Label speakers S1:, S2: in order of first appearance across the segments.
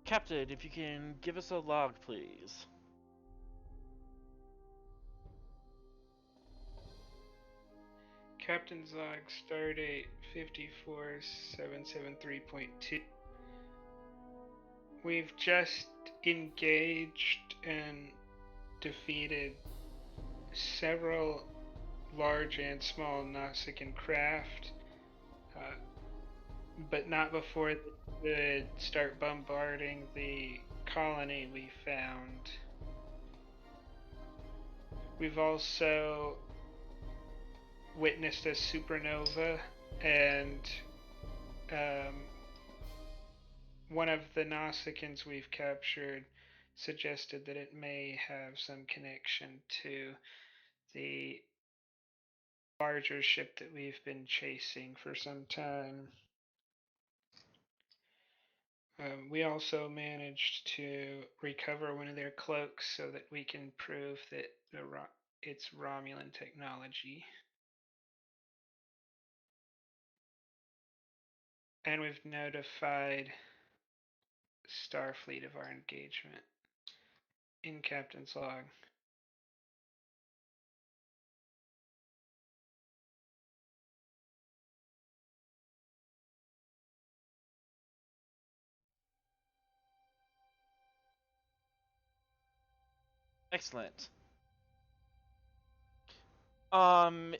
S1: Captain, if you can give us a log, please.
S2: Captain's log, Stardate 54773.2. We've just engaged and defeated several large and small Nausicaan craft, but not before they could start bombarding the colony we found. We've also witnessed a supernova, and one of the Nausicaans we've captured suggested that it may have some connection to the larger ship that we've been chasing for some time. We also managed to recover one of their cloaks so that we can prove that it's Romulan technology. And we've notified Starfleet of our engagement in Captain's log.
S1: Excellent.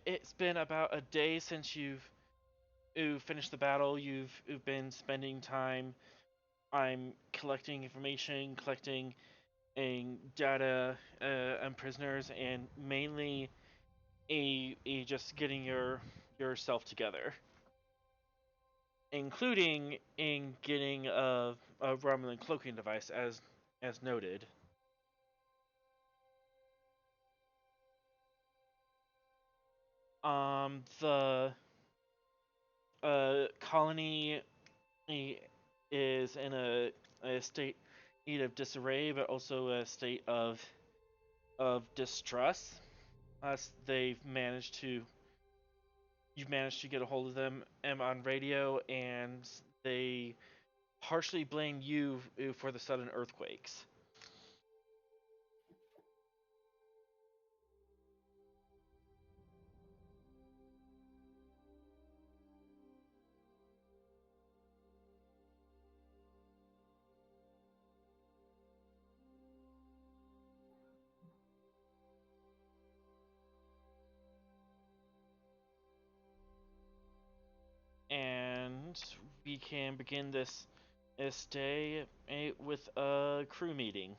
S1: It's been about a day since you've finished the battle. You've been spending time. I'm collecting information, collecting data and prisoners, and mainly just getting yourself together, including in getting a Romulan cloaking device, as noted. The colony is in a state of disarray, but also a state of distrust. They've managed to You've managed to get a hold of them on radio, and they harshly blame you for the sudden earthquakes. And we can begin this day with a crew meeting,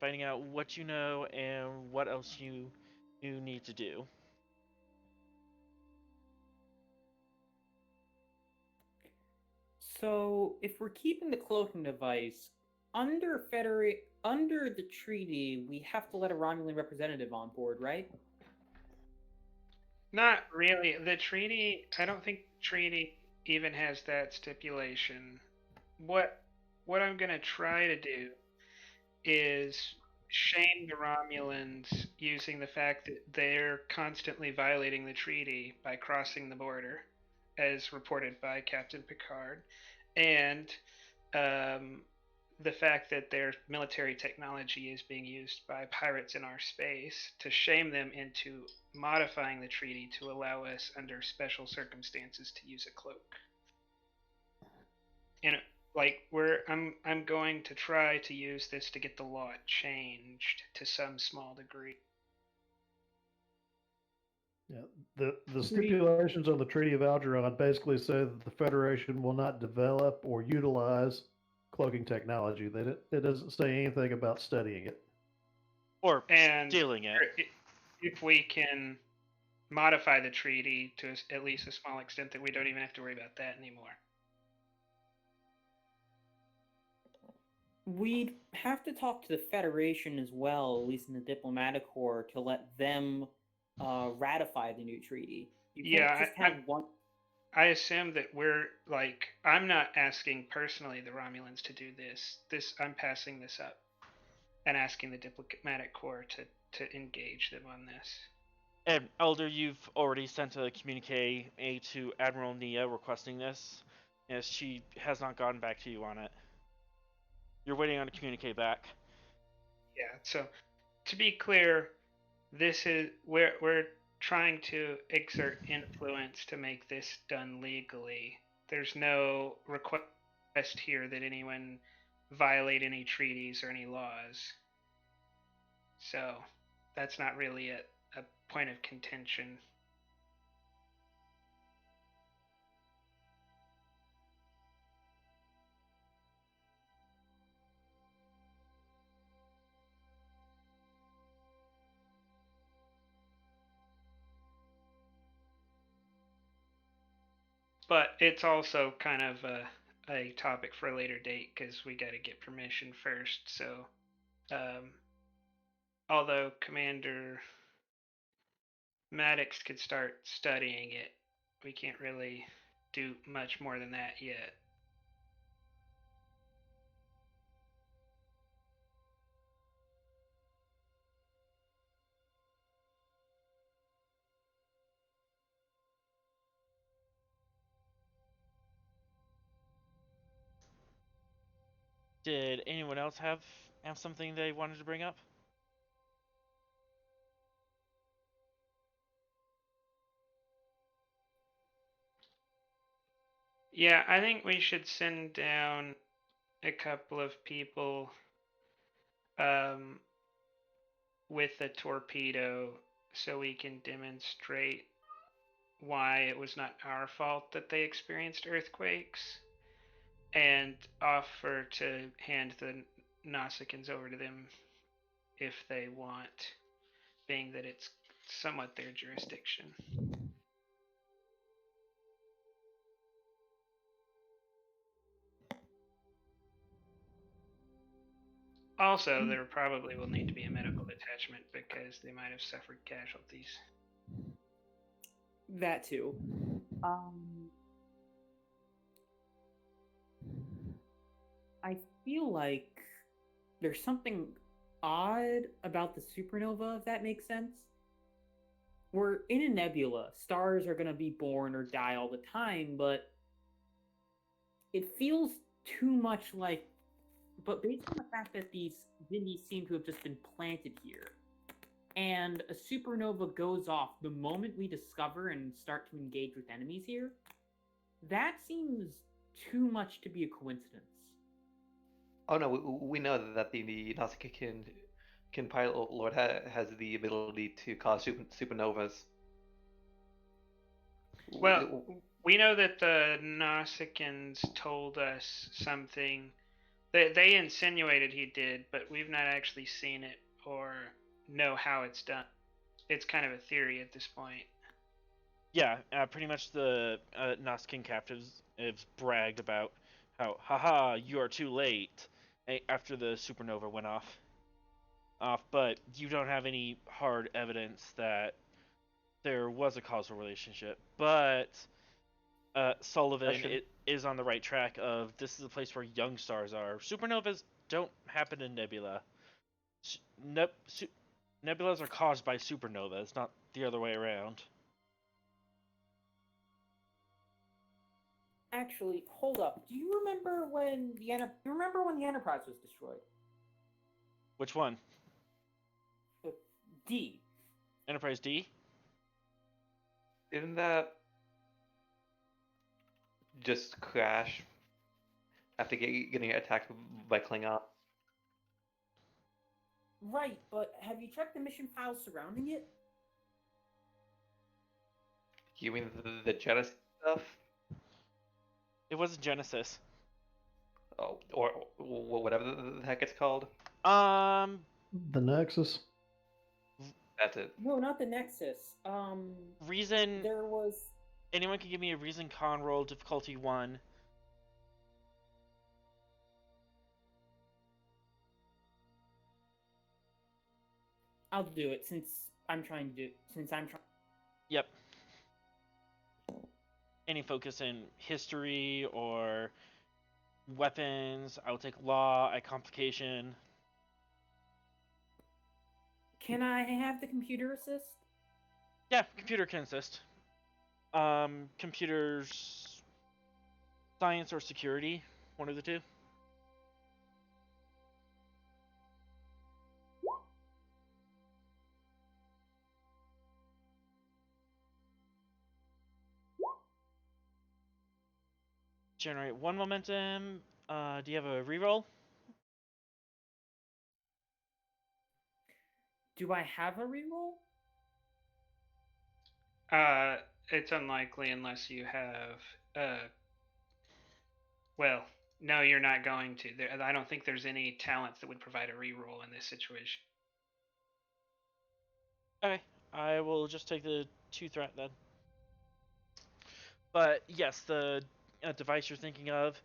S1: finding out what you know and what else you need to do.
S3: So, if we're keeping the cloaking device under the treaty, we have to let a Romulan representative on board, right?
S2: Not really. The treaty, I don't think the treaty even has that stipulation. What I'm going to try to do is shame the Romulans using the fact that they're constantly violating the treaty by crossing the border, as reported by Captain Picard, and the fact that their military technology is being used by pirates in our space, to shame them into modifying the treaty to allow us, under special circumstances, to use a cloak. And I'm going to try to use this to get the law changed to some small degree.
S4: Yeah, the stipulations on the Treaty of Algernon basically say that the Federation will not develop or utilize cloaking technology. It doesn't say anything about studying it.
S1: Or stealing it.
S2: If we can modify the treaty to at least a small extent, that we don't even have to worry about that anymore.
S3: We'd have to talk to the Federation as well, at least in the diplomatic corps, to let them ratify the new treaty. You can't just have one.
S2: I assume that I'm not asking personally the Romulans to do this. I'm passing this up and asking the diplomatic corps to engage them on this.
S1: And Elder, you've already sent a communique to Admiral Nia requesting this, Yes, she has not gotten back to you on it. You're waiting on to communicate back.
S2: Yeah. So, to be clear, this is we're trying to exert influence to make this done legally. There's no request here that anyone violate any treaties or any laws. So, that's not really a point of contention. But it's also kind of a topic for a later date because we got to get permission first. So, although Commander Maddox could start studying it, we can't really do much more than that yet.
S1: Did anyone else have something they wanted to bring up?
S2: Yeah, I think we should send down a couple of people with a torpedo so we can demonstrate why it was not our fault that they experienced earthquakes, and offer to hand the Nausicaans over to them if they want, being that it's somewhat their jurisdiction. Also, there probably will need to be a medical detachment because they might have suffered casualties.
S3: That too. I feel like there's something odd about the supernova, if that makes sense. We're in a nebula. Stars are going to be born or die all the time, but it feels too much like. But based on the fact that these Xindi seem to have just been planted here, and a supernova goes off the moment we discover and start to engage with enemies here, that seems too much to be a coincidence.
S5: Oh no, we know that the Nausicaa can pilot Lord has the ability to cause supernovas.
S2: Well, we know that the Nausicaans told us something. They insinuated he did, but we've not actually seen it or know how it's done. It's kind of a theory at this point.
S1: Yeah, pretty much the Nausicaan captives have bragged about how, haha, you are too late after the supernova went off. But you don't have any hard evidence that there was a causal relationship. But Sullivan is on the right track of this is a place where young stars are. Supernovas don't happen in nebula. Nebulas are caused by supernovas, not the other way around.
S3: Actually, hold up. Do you remember when the Enterprise was destroyed?
S1: Which one?
S3: D.
S1: Enterprise D?
S5: Didn't that just crash after getting attacked by Klingons?
S3: Right, but have you checked the mission files surrounding it?
S5: You mean the Genesis stuff?
S1: It wasn't Genesis.
S5: Oh, or whatever the heck it's called.
S4: The Nexus.
S5: That's it.
S3: No, not the Nexus.
S1: Reason.
S3: There was.
S1: Anyone can give me a reason con roll difficulty 1.
S3: I'll do it since I'm trying.
S1: Yep. Any focus in history or weapons? I will take law, complication.
S3: Can I have the computer assist?
S1: Yeah, computer can assist. Computers. Science or security, one of the two. Generate 1 momentum. Do you have a reroll?
S3: Do I have a reroll?
S2: It's unlikely unless you have. Well, no, you're not going to. I don't think there's any talents that would provide a reroll in this situation.
S1: Okay, I will just take the 2 threat then. But yes, the device you're thinking of.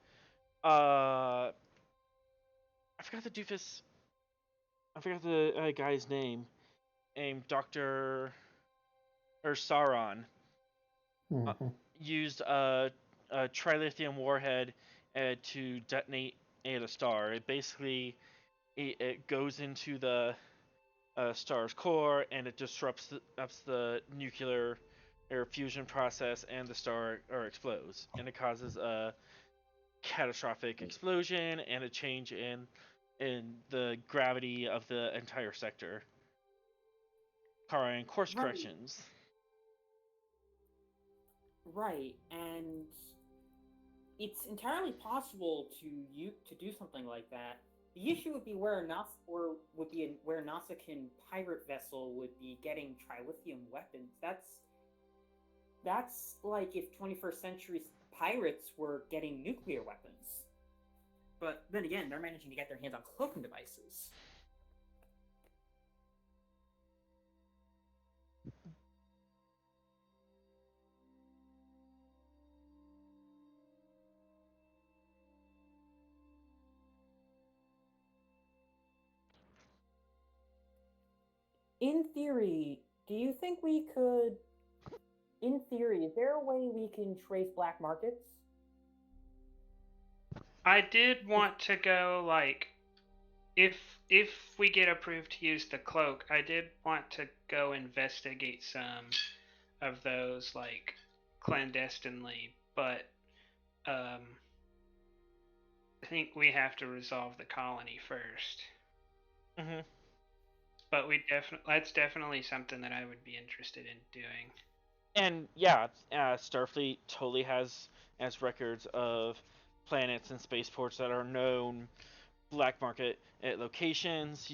S1: I forgot the doofus. I forgot the guy's name. Named Dr. or Sauron.
S4: Mhm.
S1: Used a trilithium warhead to detonate at a star. It basically it goes into the star's core and it disrupts the nuclear or fusion process, and the star explodes, and it causes a catastrophic explosion and a change in the gravity of the entire sector, requiring course
S3: Right.
S1: corrections.
S3: Right, and it's entirely possible to do something like that. The issue would be where where a Nausicaan pirate vessel would be getting trilithium weapons. That's like if 21st century pirates were getting nuclear weapons. But then again, they're managing to get their hands on cloaking devices. In theory, do you think we could? In theory, is there a way we can trace black markets?
S2: I did want to go like, if we get approved to use the cloak, I did want to go investigate some of those like clandestinely, but I think we have to resolve the colony first.
S1: Mm-hmm.
S2: But that's definitely something that I would be interested in doing.
S1: And yeah, Starfleet totally has records of planets and spaceports that are known black market locations.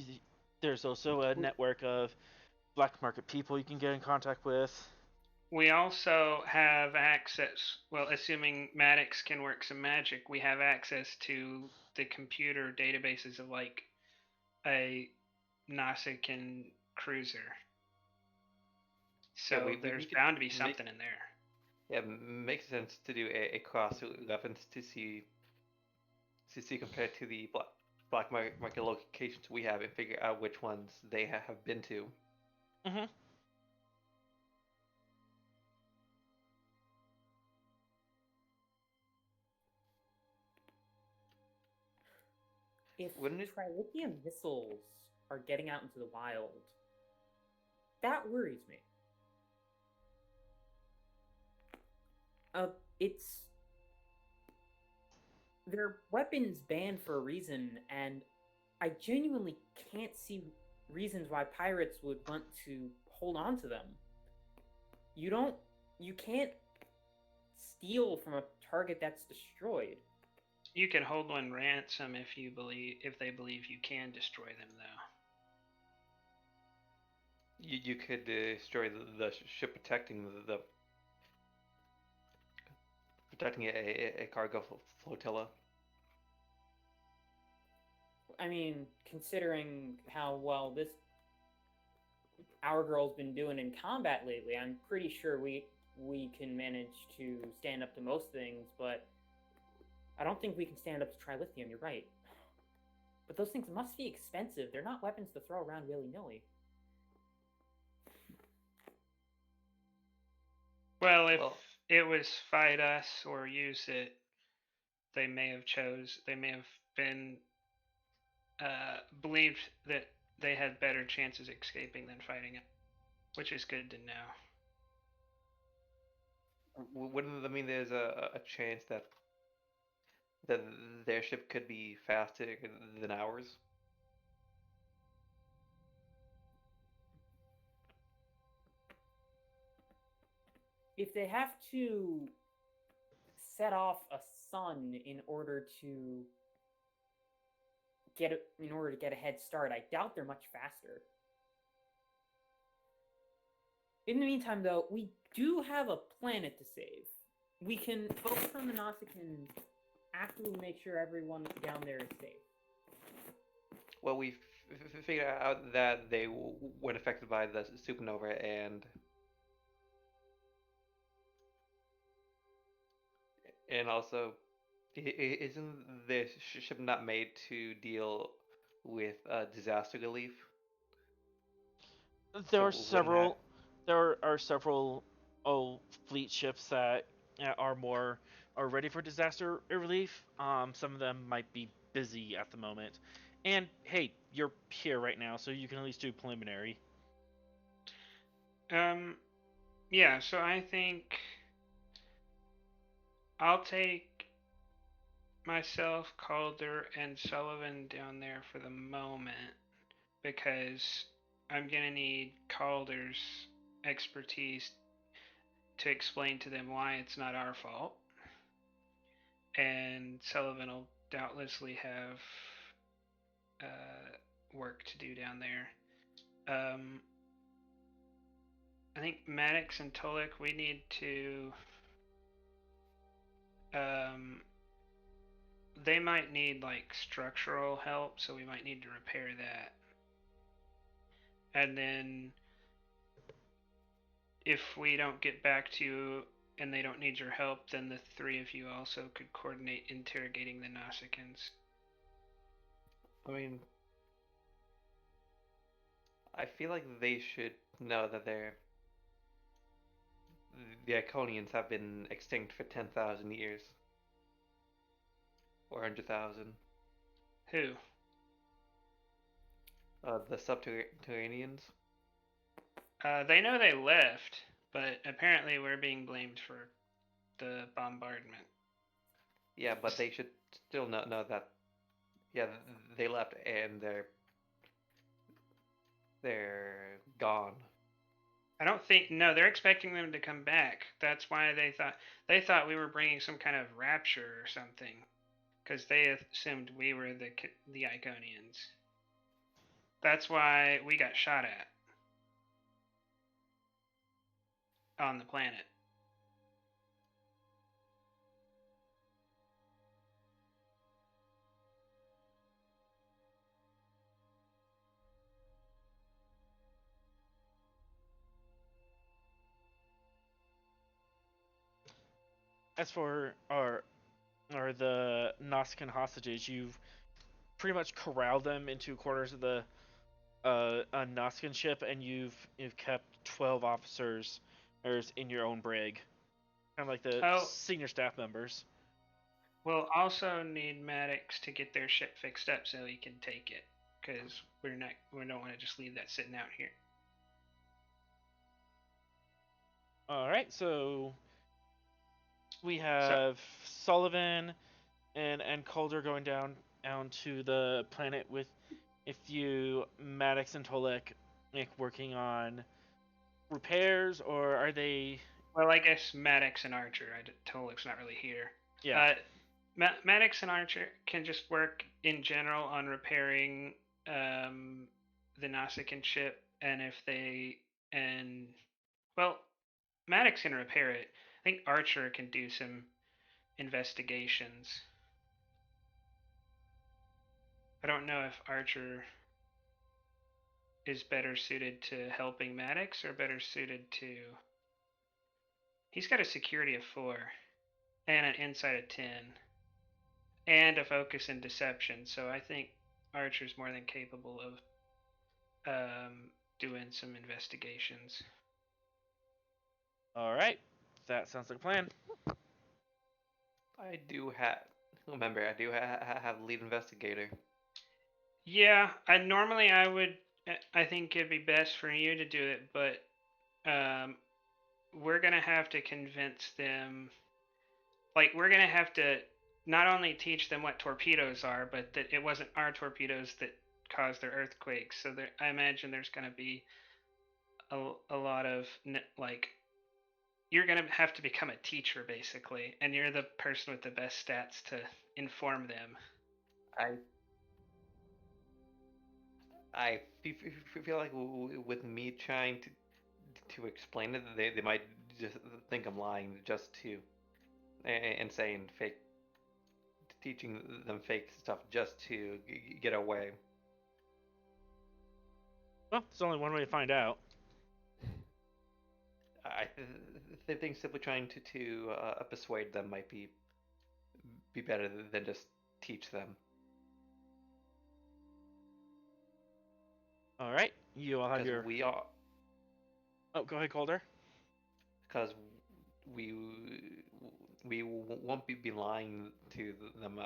S1: There's also a network of black market people you can get in contact with.
S2: We also have access, well, assuming Maddox can work some magic, we have access to the computer databases of like a Nausicaan cruiser. So
S5: Yeah,
S2: there's
S5: we could
S2: bound to be something in there.
S5: Yeah, makes sense to do a cross reference to see compared to the black market locations we have and figure out which ones they have been to.
S1: Mm-hmm.
S3: If
S5: Wouldn't it?
S3: trilithium missiles are getting out into the wild, that worries me. It's they're weapons banned for a reason, and I genuinely can't see reasons why pirates would want to hold on to them. You can't steal from a target that's destroyed.
S2: You can hold one ransom if they believe you can destroy them, though.
S5: You could destroy the ship protecting protecting a cargo flotilla.
S3: I mean, considering how well our girl's been doing in combat lately, I'm pretty sure we can manage to stand up to most things, but I don't think we can stand up to trilithium. You're right. But those things must be expensive. They're not weapons to throw around willy-nilly.
S2: Well, if it was fight us or use it, they may have been believed that they had better chances escaping than fighting it, which is good to know.
S5: Wouldn't that mean there's a chance that that their ship could be faster than ours.
S3: If they have to set off a sun in order to get a head start, I doubt they're much faster. In the meantime, though, we do have a planet to save. We can focus on the Nausicaans after we make sure everyone down there is safe.
S5: Well, we figured out that they weren't affected by the supernova, and also, isn't the ship not made to deal with disaster relief?
S1: There
S5: So
S1: are
S5: wouldn't
S1: several. There are several fleet ships that are ready for disaster relief. Some of them might be busy at the moment, and hey, you're here right now, so you can at least do preliminary.
S2: Yeah, so I think I'll take myself, Calder, and Sullivan down there for the moment because I'm gonna need Calder's expertise to explain to them why it's not our fault, and Sullivan will doubtlessly have work to do down there. I think Maddox and Tolik, we need to. They might need like structural help, so we might need to repair that. And then if we don't get back to you and they don't need your help, then the three of you also could coordinate interrogating the Nausicaans.
S5: I mean, I feel like they should know that the Iconians have been extinct for 10,000 years. Or 100,000.
S2: Who?
S5: The Subterraneans.
S2: They know they left, but apparently we're being blamed for the bombardment.
S5: Yeah, but they should still know that. Yeah, they left and they're gone.
S2: I don't think they're expecting them to come back. That's why they thought we were bringing some kind of rapture or something, because they assumed we were the Iconians. That's why we got shot at on the planet.
S1: As for the Nausicaan hostages, you've pretty much corralled them into corners of the a Nausicaan ship, and you've kept 12 officers in your own brig, kind of like the senior staff members.
S2: We'll also need Maddox to get their ship fixed up so he can take it, because we don't want to just leave that sitting out here.
S1: All right, so we have Sullivan and Calder going down to the planet with a few Maddox and Tolek working on repairs, or are they?
S2: Well, I guess Maddox and Archer. Tolek's not really here.
S1: Yeah.
S2: Maddox and Archer can just work in general on repairing the Nausicaan ship, and Maddox can repair it. I think Archer can do some investigations. I don't know if Archer is better suited to helping Maddox or better suited to. He's got a security of 4 and an insight of 10 and a focus in deception, so I think Archer's more than capable of doing some investigations.
S1: All right, that sounds like a plan.
S5: I do have lead investigator.
S2: Yeah, normally I think it'd be best for you to do it, but we're gonna have to convince them. Like, we're gonna have to not only teach them what torpedoes are, but that it wasn't our torpedoes that caused their earthquakes. So I imagine there's going to be a lot of like, you're going to have to become a teacher basically, and you're the person with the best stats to inform them.
S5: I feel like with me trying to explain it, they might just think I'm lying just to and saying fake, teaching them fake stuff just to get away.
S1: Well, there's only one way to find out.
S5: I think simply trying to persuade them might be better than just teach them.
S1: All right, you all have your.
S5: We are.
S1: Oh, go ahead, Calder.
S5: Because we won't be lying to them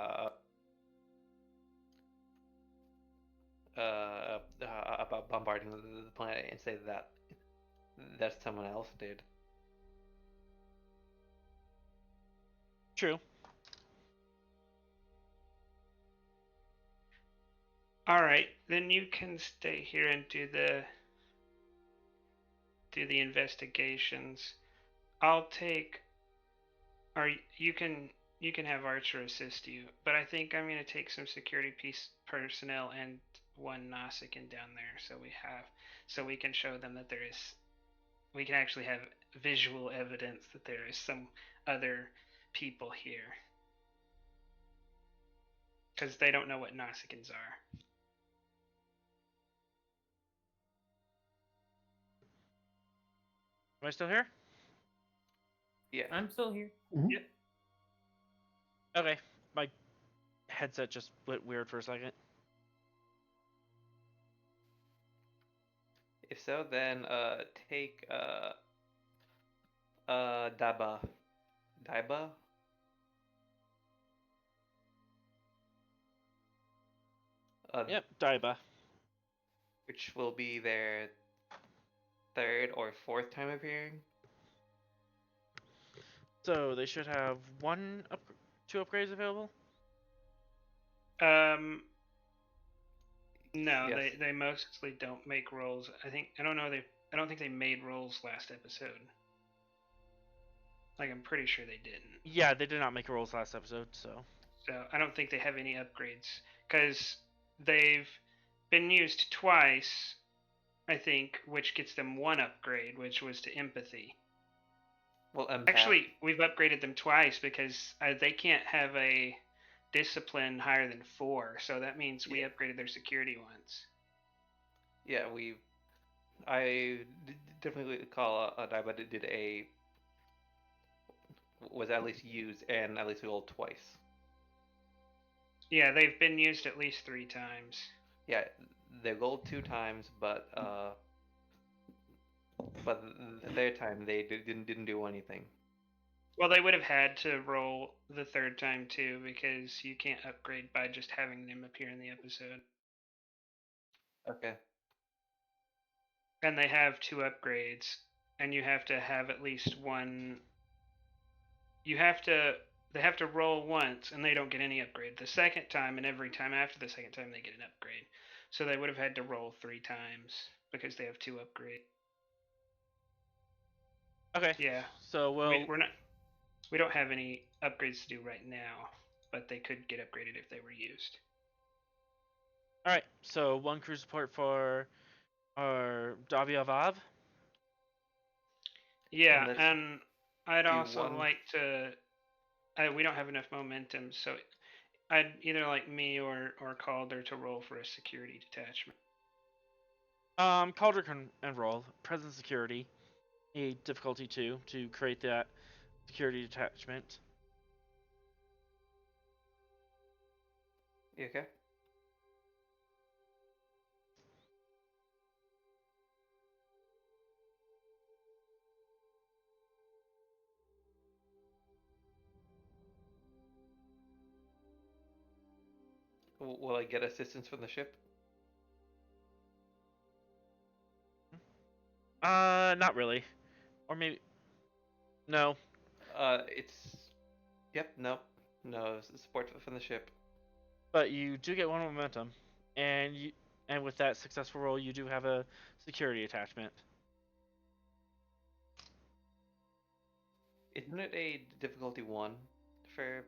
S5: about bombarding the planet and say that someone else did.
S1: True.
S2: All right, then you can stay here and do the investigations. I'll take, or you can have Archer assist you, but I think I'm going to take some security personnel and one Nausicaan down there, so we can show them that we can actually have visual evidence that there is some other people here, because they don't know what Nausicaans are.
S1: Am I still here?
S5: Yeah.
S3: I'm still here.
S4: Mhm.
S2: Yep.
S1: Okay, my headset just went weird for a second.
S5: If so, then take Daba. Daiba?
S1: Yep, Daiba.
S5: Which will be their third or fourth time appearing.
S1: So they should have two upgrades available.
S2: No,
S5: Yes.
S2: they mostly don't make rolls. I don't think they made rolls last episode. Like, I'm pretty sure they didn't.
S1: Yeah, they did not make rolls last episode, so.
S2: So I don't think they have any upgrades, because they've been used twice, I think, which gets them one upgrade, which was to empathy.
S5: Well,
S2: Actually, we've upgraded them twice because they can't have a discipline higher than 4, so that means we upgraded their security once.
S5: Yeah, I definitely recall Daiba was at least used and at least rolled twice.
S2: Yeah, they've been used at least 3 times.
S5: Yeah, they rolled 2 times, but the third time they didn't do anything.
S2: Well, they would have had to roll the 3rd time too, because you can't upgrade by just having them appear in the episode.
S5: Okay.
S2: And they have 2 upgrades, and you have to have at least one. They have to roll once, and they don't get any upgrade. The second time, and every time after the second time, they get an upgrade. So they would have had to roll 3 times because they have 2 upgrades.
S1: Okay.
S2: Yeah.
S1: So
S2: we don't have any upgrades to do right now, but they could get upgraded if they were used.
S1: All right. So one crew support for our Davia Vav.
S2: Yeah,
S5: let's
S2: and I'd
S5: do
S2: also
S5: one-
S2: like to. We don't have enough momentum, so I'd either like me or Calder to roll for a security detachment.
S1: Calder can enroll present security, a difficulty 2 to create that security detachment.
S5: You okay? Will I get assistance from the ship?
S1: Not really, or maybe no.
S5: It's. Yep. No. No support from the ship.
S1: But you do get 1 momentum, and with that successful roll, you do have a security attachment.
S5: Isn't it a difficulty 1 for?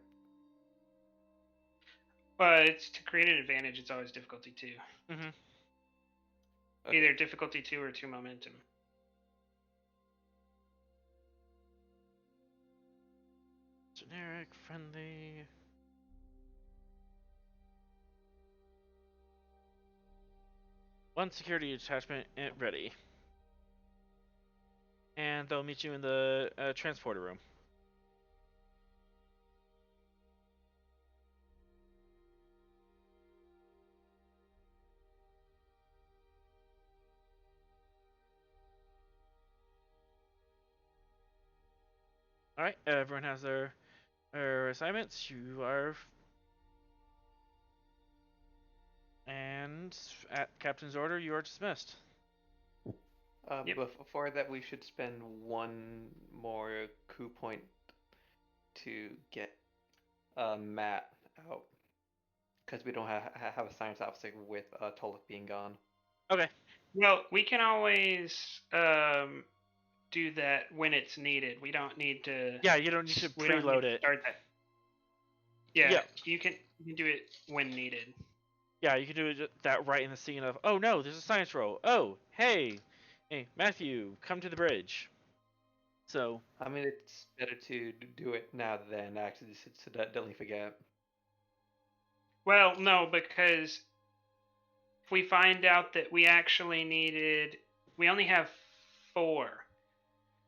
S2: But it's to create an advantage. It's always difficulty 2.
S1: Mm-hmm.
S5: Okay.
S2: Either difficulty 2 or 2 momentum.
S1: Generic, friendly. One security attachment ready. And they'll meet you in the transporter room. Alright, everyone has their assignments. You are. And at Captain's order, you are dismissed.
S2: Yep.
S5: Before that, we should spend 1 more coup point to get Matt out, because we don't have a science officer with Tolek being gone.
S1: Okay.
S2: Well, we can always do that when it's needed. We don't need to.
S1: Yeah, you don't need to
S2: we don't need
S1: preload
S2: to
S1: it.
S2: Start that. Yeah,
S1: Yeah.
S2: you can do it when needed.
S1: Yeah, you can do that right in the scene of, oh no, there's a science roll. Oh, hey, Matthew, come to the bridge. So.
S5: I mean, it's better to do it now than accidentally forget.
S2: Well, no, because if we find out that we actually needed, we only have 4.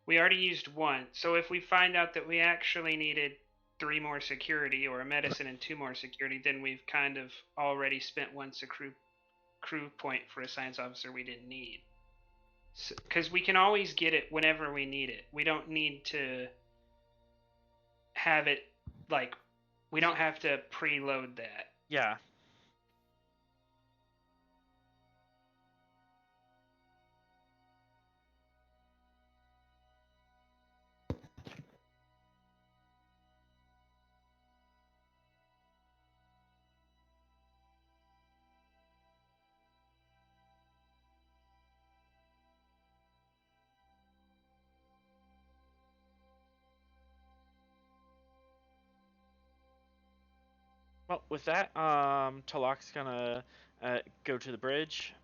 S2: We already used 1. So if we find out that we actually needed 3 more security or a medicine and 2 more security, then we've kind of already spent 1 crew point for a science officer we didn't need. Because we can always get it whenever we need it. We don't need to have it, like, we don't have to preload that.
S1: Yeah. Well, with that, Talak's gonna go to the bridge.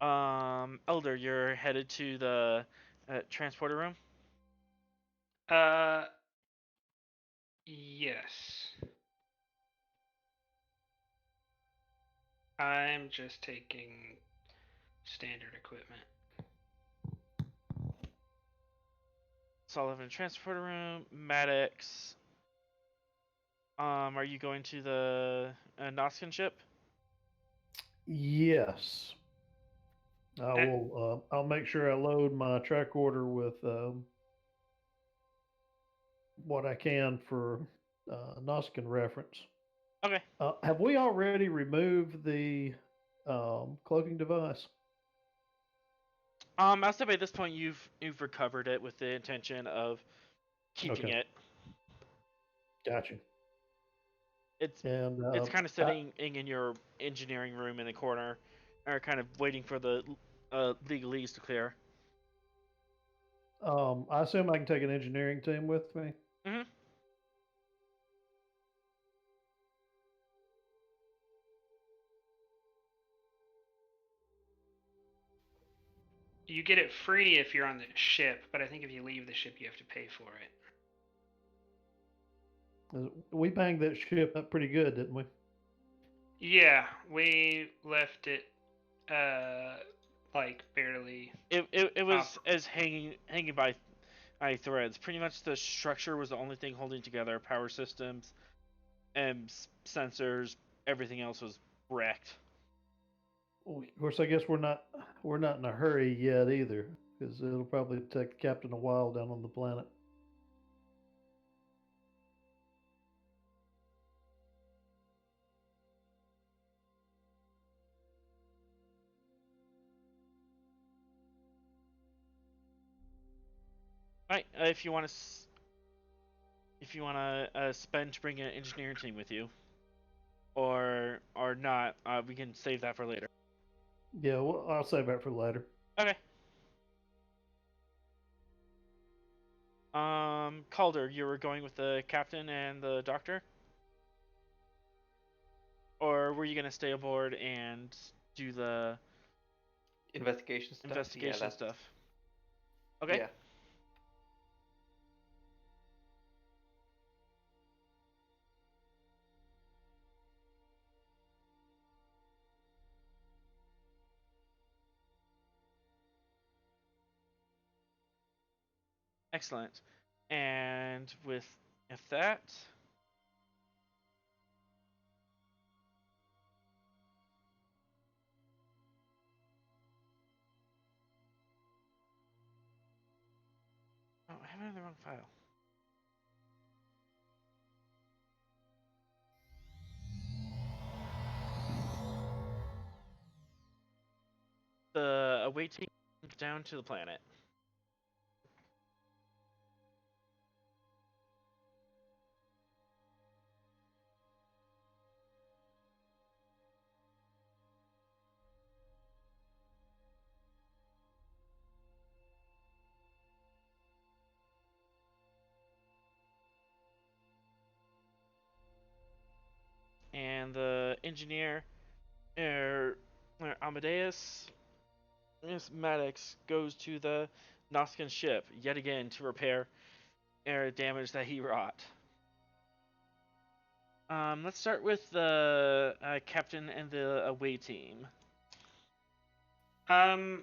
S1: Elder, you're headed to the transporter room.
S2: Yes. I'm just taking standard equipment.
S1: Sullivan transporter room. Maddox. Are you going to the Noskin ship?
S4: Yes. I will. I'll make sure I load my track order with what I can for Noskin reference.
S1: Okay.
S4: Have we already removed the cloaking device?
S1: I'll say by this point you've recovered it with the intention of keeping
S4: Okay.
S1: it.
S4: Gotcha.
S1: It's kind of sitting in your engineering room in the corner, or kind of waiting for the legalese to clear.
S4: I assume I can take an engineering team with me.
S1: Mm-hmm.
S2: You get it free if you're on the ship, but I think if you leave the ship, you have to pay for it.
S4: We banged that ship up pretty good, didn't we?
S2: Yeah, we left it like barely.
S1: It was as hanging by threads. Pretty much the structure was the only thing holding together. Power systems and sensors, everything else was wrecked.
S4: Of course, I guess we're not in a hurry yet either, because it'll probably take the captain a while down on the planet.
S1: Right. If you want to if you want to spend to bring an engineering team with you, or not, we can save that for later.
S4: Yeah, well, I'll save that for later.
S1: Okay. Calder, you were going with the captain and the doctor, or were you gonna stay aboard and do the
S5: Investigation stuff.
S1: investigation stuff? Okay.
S5: Yeah.
S1: Excellent. And with that, oh, I have it in the wrong file. The away team down to the planet. And the engineer, Amadeus, Miss Maddox, goes to the Noskin ship yet again to repair damage that he wrought. Let's start with the captain and the away team.
S2: I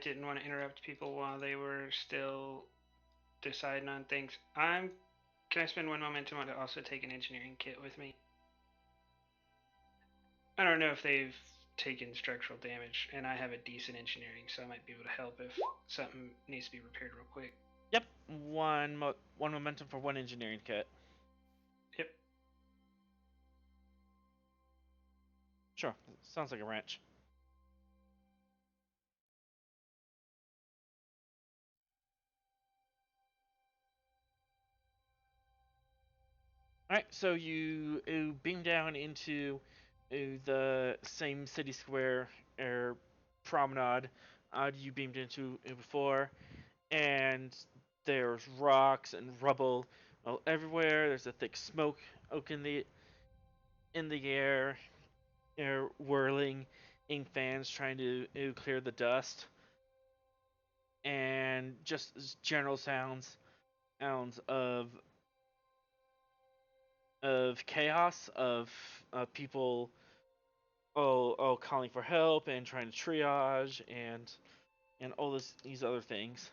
S2: didn't want to interrupt people while they were still deciding on things. Can I spend one momentum on to also take an engineering kit with me? I don't know if they've taken structural damage, and I have a decent engineering, so I might be able to help if something needs to be repaired real quick.
S1: Yep, one momentum for one engineering kit.
S2: Yep.
S1: Sure, sounds like a wrench. Alright, so you beam down into the same city square or promenade you beamed into before, and there's rocks and rubble everywhere. There's a thick smoke in the air, whirling ink fans trying to clear the dust, and just general sounds of chaos, of people calling for help and trying to triage and all these other things.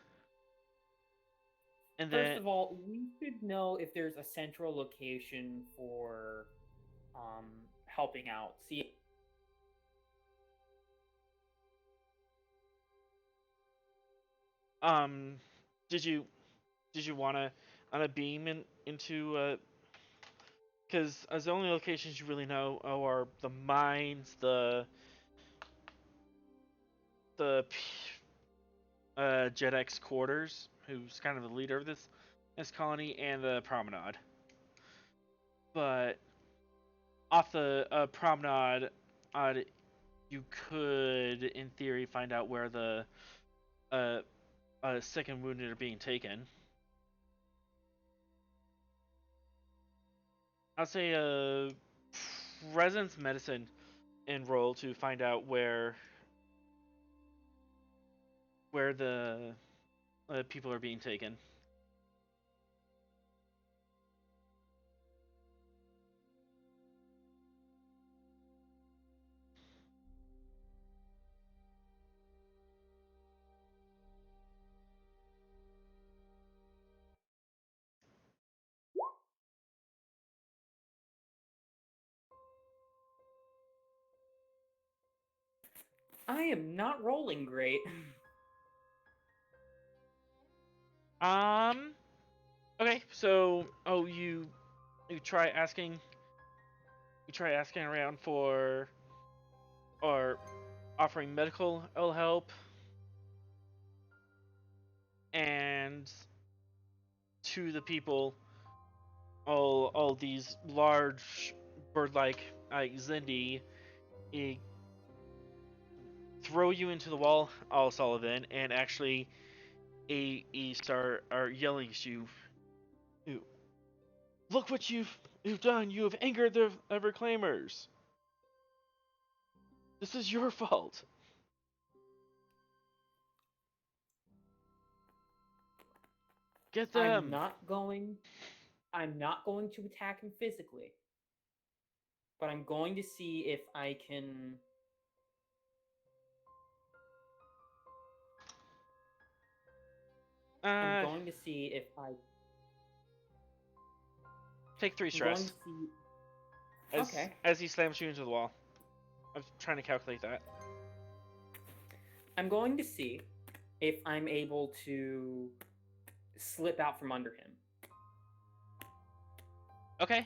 S1: And
S3: First
S1: then
S3: of all, we should know if there's a central location for helping out. See,
S1: did you want to on a beam into because as the only locations you really know are the mines, the JetX quarters, who's kind of the leader of this colony, and the promenade. But off the promenade, you could, in theory, find out where the sick and wounded are being taken. I'd say a presence medicine enroll to find out where the people are being taken.
S3: I am not rolling great.
S1: Okay, so you try asking around for or offering medical help and to the people all these large bird-like Xindi throw you into the wall, all Sullivan, and actually start are yelling at you. Look what you've done! You have angered the Everclaimers. This is your fault. Get them.
S3: I'm not going to attack him physically. But I'm going to see if I can. I'm going to see if I
S1: take 3
S3: I'm
S1: stress.
S3: going to see. Okay.
S1: As he slams you into the wall. I was trying to calculate that.
S3: I'm going to see if I'm able to slip out from under him.
S1: Okay.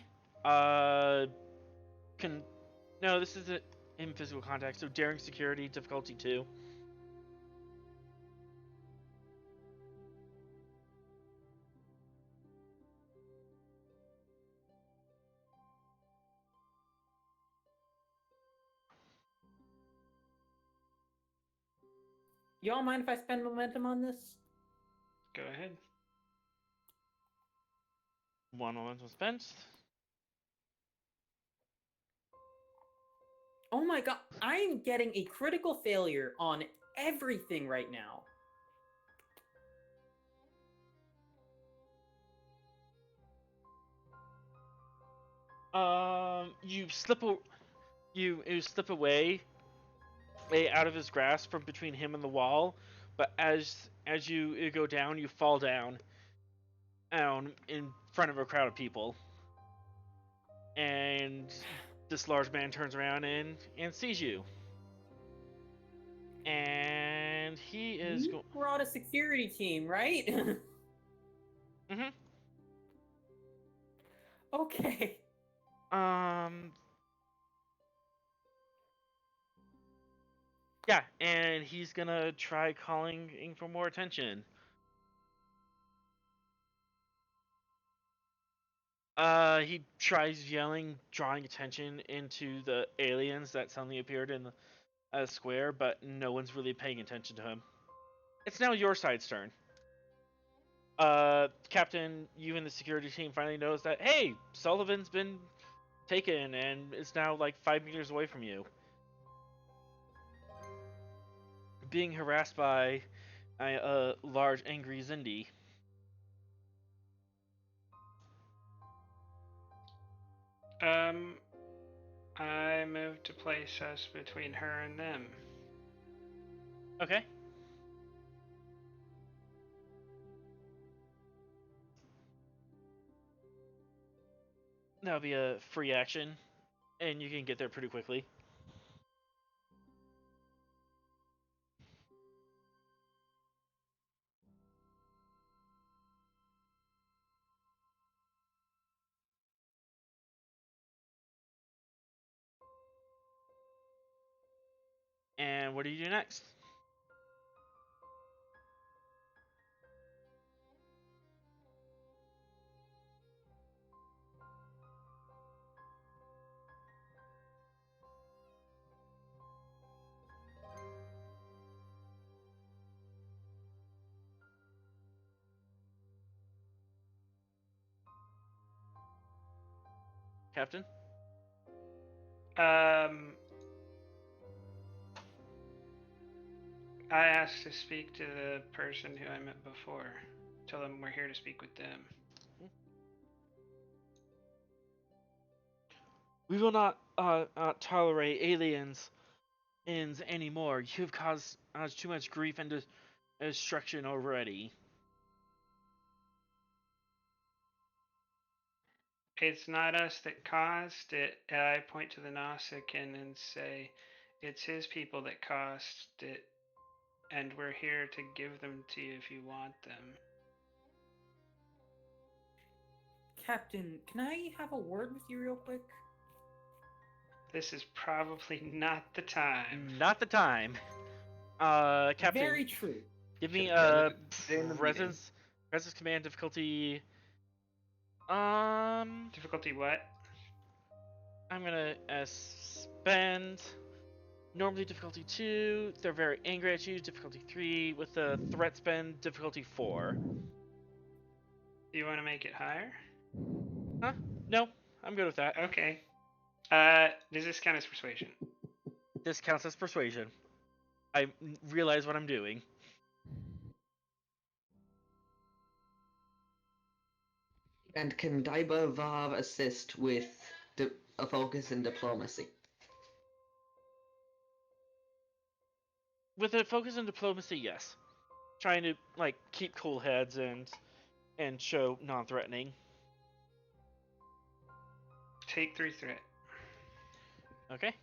S1: No, this isn't in physical contact, so daring security, difficulty 2.
S3: Y'all mind if I spend momentum on this?
S2: Go ahead.
S1: 1 momentum spent.
S3: Oh my god, I'm getting a critical failure on everything right now.
S1: You slip away out of his grasp from between him and the wall, but as you go down, you fall down in front of a crowd of people, and this large man turns around and sees you, and he is.
S3: You brought a security team, right?
S1: Mm-hmm.
S3: Okay.
S1: Yeah, and he's gonna try calling for more attention. He tries yelling, drawing attention into the aliens that suddenly appeared in the square, but no one's really paying attention to him. It's now your side's turn. Captain, you and the security team finally knows that, hey, Sullivan's been taken and is now like 5 meters away from you. Being harassed by a large, angry Xindi.
S2: I move to place us between her and them.
S1: Okay. That'll be a free action, and you can get there pretty quickly. And what do you do next? Captain?
S2: I asked to speak to the person who I met before. Tell them we're here to speak with them.
S1: We will not tolerate aliens anymore. You've caused us too much grief and destruction already.
S2: It's not us that caused it. I point to the Nausicaan and say, it's his people that caused it, and we're here to give them to you if you want them.
S3: Captain, can I have a word with you real quick?
S2: This is probably not the time.
S1: Not the time. Captain.
S3: Very true.
S1: Give me presence command difficulty
S2: Difficulty what?
S1: I'm gonna spend normally difficulty 2. They're very angry at you. Difficulty 3 with the threat spend. Difficulty 4.
S2: Do you want to make it higher?
S1: Huh? No, I'm good with that.
S2: Okay. Does this count as persuasion?
S1: This counts as persuasion. I realize what I'm doing.
S6: And can Daiba Vav assist with a focus in diplomacy?
S1: With a focus on diplomacy, yes. Trying to like keep cool heads and show non-threatening.
S2: Take 3 threat.
S1: Okay.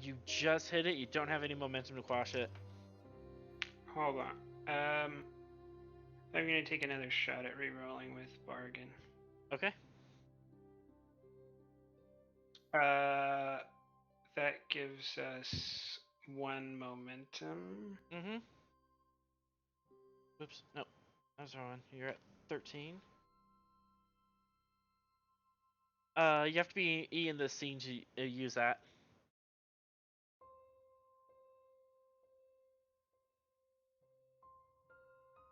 S1: You just hit it. You don't have any momentum to quash it.
S2: Hold on. I'm gonna take another shot at re-rolling with bargain.
S1: Okay.
S2: That gives us 1 momentum.
S1: Mm-hmm. Oops. No. That's the wrong one. You're at 13. You have to be in the scene to use that.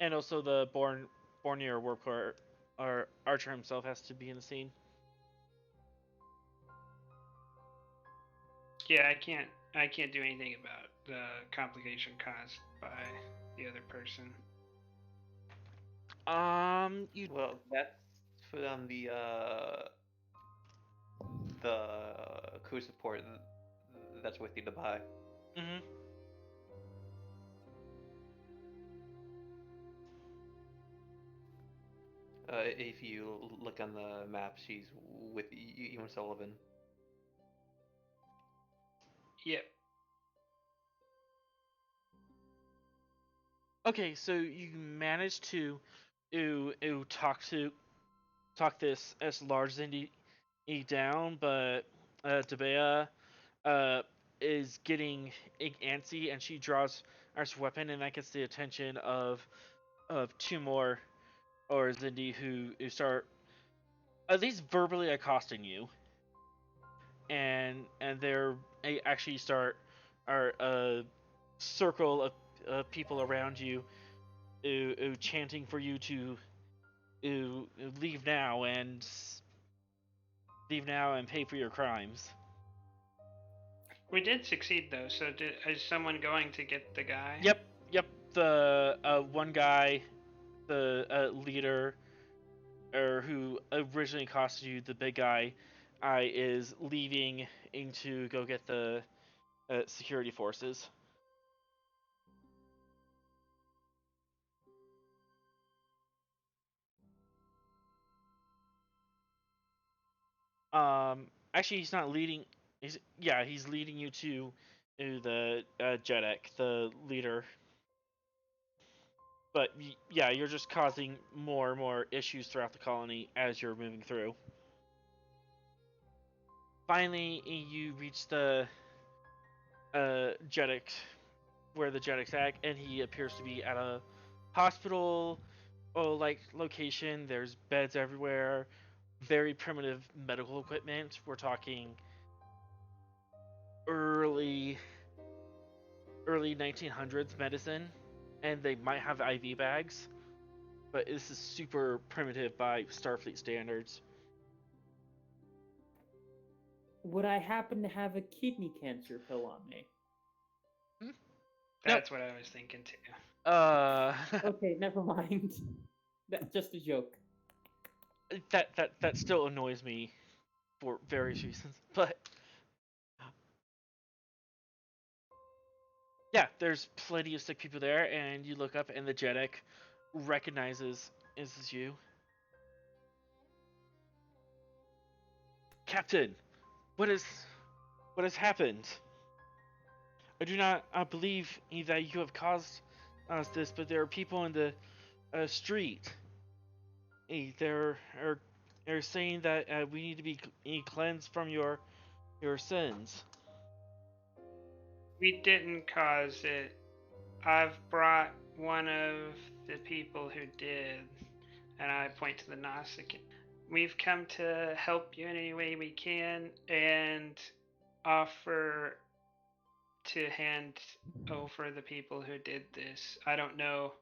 S1: And also the Borneo Warpcore or Archer himself has to be in the scene.
S2: Yeah, I can't do anything about the complication caused by the other person.
S5: Well, that's put on the crew support that's with you to buy.
S1: Mm-hmm.
S5: If you look on the map, she's with you and Sullivan.
S2: Yep.
S1: Okay, so you managed to talk this as large Xindi down, but Debea is getting antsy, and she draws her weapon, and that gets the attention of 2 more or Xindi who start at least verbally accosting you, and they actually start a circle of people around you chanting for you to leave now and pay for your crimes.
S2: We did succeed though. So is someone going to get the guy?
S1: Yep. The one guy, the leader, or who originally accosted you, the big guy, is leaving to go get the security forces. Actually, he's not leading. He's leading you to the Jedek, the leader. But yeah, you're just causing more and more issues throughout the colony as you're moving through. Finally, you reach the Jedek, where the Jedek's at, and he appears to be at a hospital like location. There's beds everywhere, very primitive medical equipment. We're talking early 1900s medicine, and they might have IV bags, but this is super primitive by Starfleet standards.
S3: Would I happen to have a kidney cancer pill on me?
S2: That's what I was thinking too.
S3: Okay, never mind. That's just a joke.
S1: That still annoys me for various reasons, but yeah, there's plenty of sick people there, and you look up, and the Jedek recognizes this is you. Captain, what has happened? I do not believe that you have caused us this, but there are people in the street. There are They're saying that we need to be cleansed from your sins.
S2: We didn't cause it. I've brought one of the people who did, and I point to the Nausicaan. We've come to help you in any way we can and offer to hand over the people who did this. I don't know.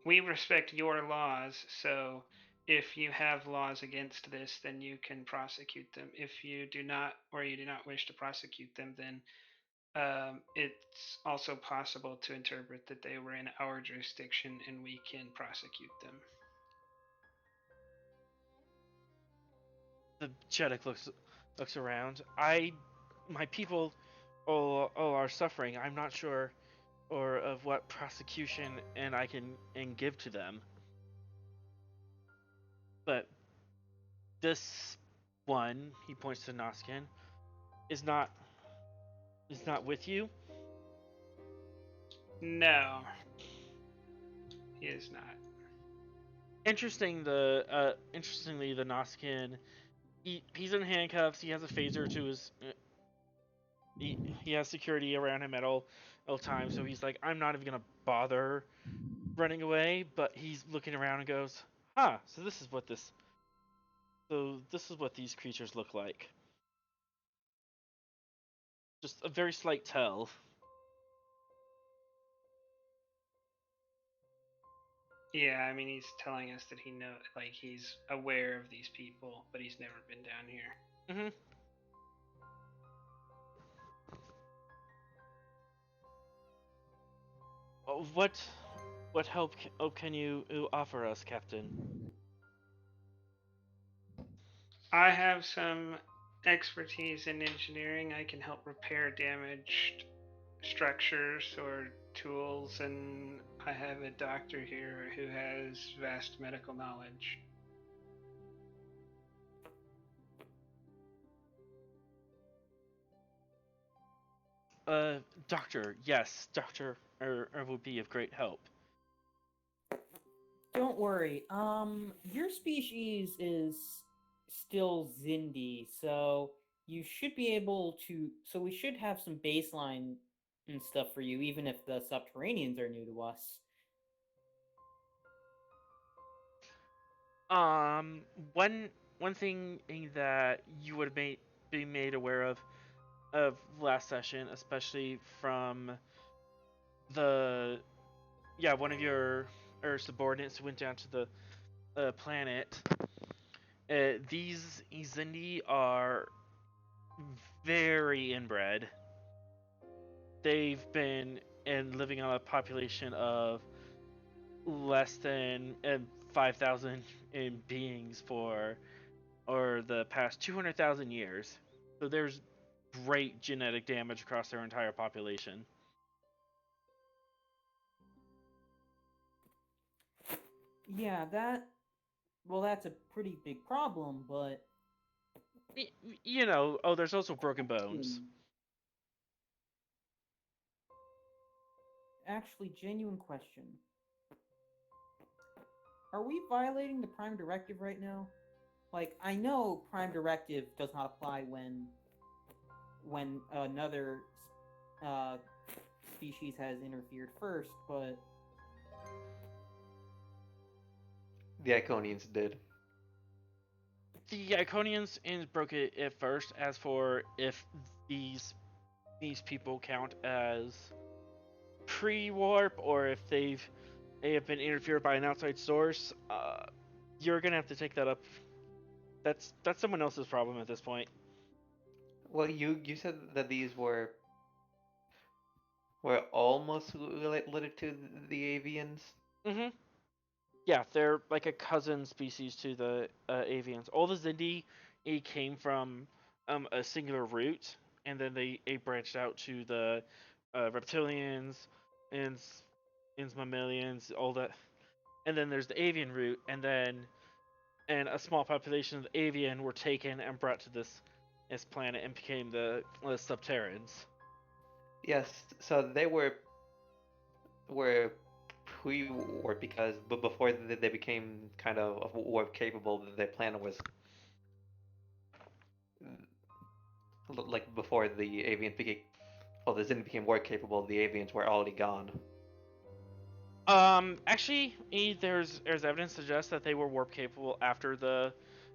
S2: We respect your laws, so if you have laws against this, then you can prosecute them. If you do not, or you do not wish to prosecute them, then it's also possible to interpret that they were in our jurisdiction and we can prosecute them.
S1: The Jeddak looks around. My people all are suffering. I'm not sure or of what prosecution and I can give to them. But this one, he points to Noskin, is not with you.
S2: No, he is not.
S1: Interestingly, the Noskin, he's in handcuffs. He has a phaser to his. He has security around him at all times. So he's like, I'm not even gonna bother running away. But he's looking around and goes, "Huh. So this is what these creatures look like." Just a very slight tell.
S2: Yeah, I mean, he's telling us that he's aware of these people, but he's never been down here.
S1: Mm-hmm. What help can you offer us, Captain?
S2: I have some expertise in engineering. I can help repair damaged structures or tools, and I have a doctor here who has vast medical knowledge.
S1: Doctor, yes, doctor would be of great help.
S3: Don't worry. Your species is still Xindi, so you should be able to. So we should have some baseline and stuff for you, even if the Subterraneans are new to us.
S1: One thing that you would be made aware of last session, especially from one of your subordinates who went down to the planet. These Xindi are very inbred. They've been living on a population of less than 5,000 beings for the past 200,000 years. So there's great genetic damage across their entire population.
S3: Yeah, that's a pretty big problem, but
S1: there's also broken bones.
S3: Actually, genuine question. Are we violating the Prime Directive right now? Like, I know Prime Directive does not apply when another species has interfered first, but
S5: The Iconians did.
S1: The Iconians broke it at first. As for if these people count as pre-warp or if they have been interfered by an outside source, you're gonna have to take that up. That's someone else's problem at this point.
S5: Well, you said that these were almost related to the avians.
S1: Mm-hmm. Yeah, they're like a cousin species to the avians. All the Xindi came from a singular root, and then they branched out to the reptilians, and mammalians, all that. And then there's the avian root, and a small population of the avian were taken and brought to this planet and became the Subterrans.
S5: Yes, so they were who you were, because before they became kind of warp capable, their plan was like before the avians became, well, the Xindi became warp capable, the avians were already gone.
S1: Actually, there's evidence to suggest that they were warp capable after the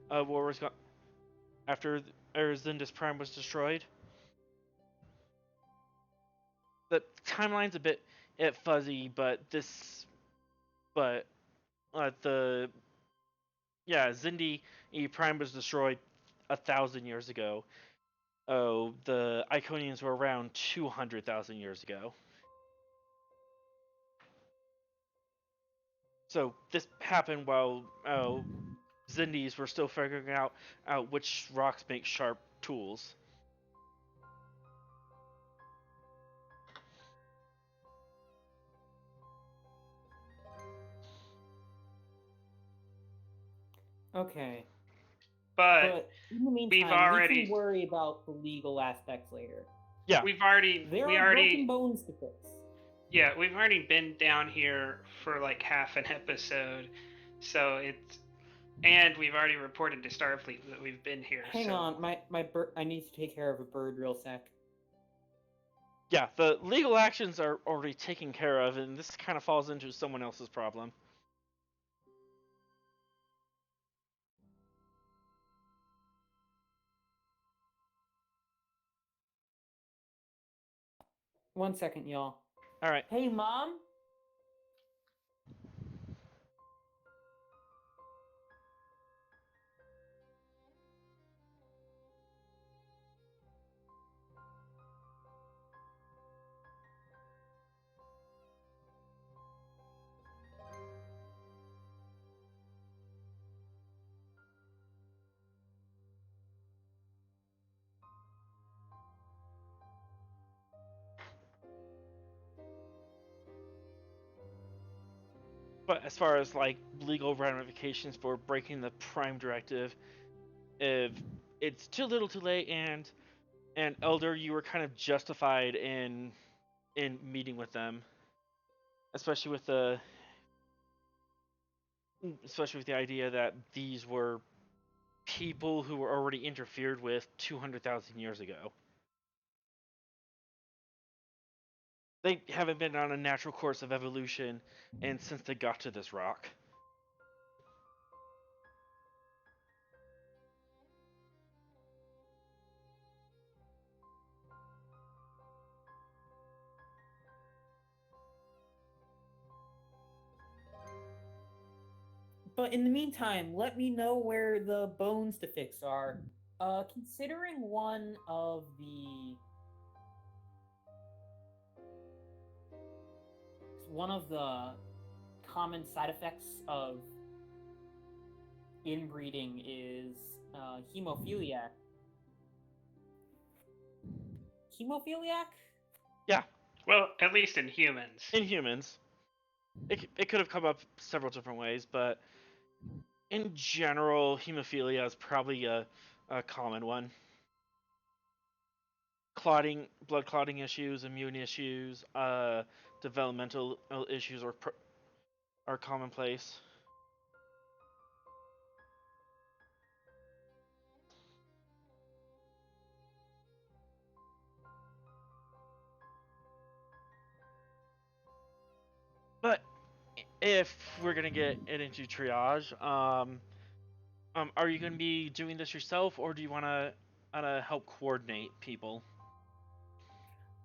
S1: war was gone, after Xindis Prime was destroyed. The timeline's a bit fuzzy, but Xindi Prime was destroyed 1,000 years ago. Oh, the Iconians were around 200,000 years ago. So this happened while Xindis were still figuring out which rocks make sharp tools.
S3: Okay.
S2: But
S3: in the meantime,
S2: we've already-
S3: we can worry about the legal aspects later.
S1: Yeah.
S3: There are broken bones to fix.
S2: Yeah, we've already been down here for like half an episode, so and we've already reported to Starfleet that we've been here.
S3: Hang on, my bird. I need to take care of a bird real sec.
S1: Yeah, the legal actions are already taken care of, and this kind of falls into someone else's problem.
S3: One second, y'all.
S1: All right.
S3: Hey, Mom?
S1: But as far as like legal ramifications for breaking the Prime Directive, if it's too little, too late, and Elder, you were kind of justified in meeting with them, especially with the idea that these were people who were already interfered with 200,000 years ago. They haven't been on a natural course of evolution, and since they got to this rock.
S3: But in the meantime, let me know where the bones to fix are. Considering one of the common side effects of inbreeding is hemophiliac. Hemophiliac?
S1: Yeah.
S2: Well, at least in humans.
S1: In humans. It could have come up several different ways, but in general, hemophilia is probably a common one. Blood clotting issues, immune issues, developmental issues are commonplace. But if we're gonna get it into triage, are you gonna be doing this yourself, or do you wanna help coordinate people?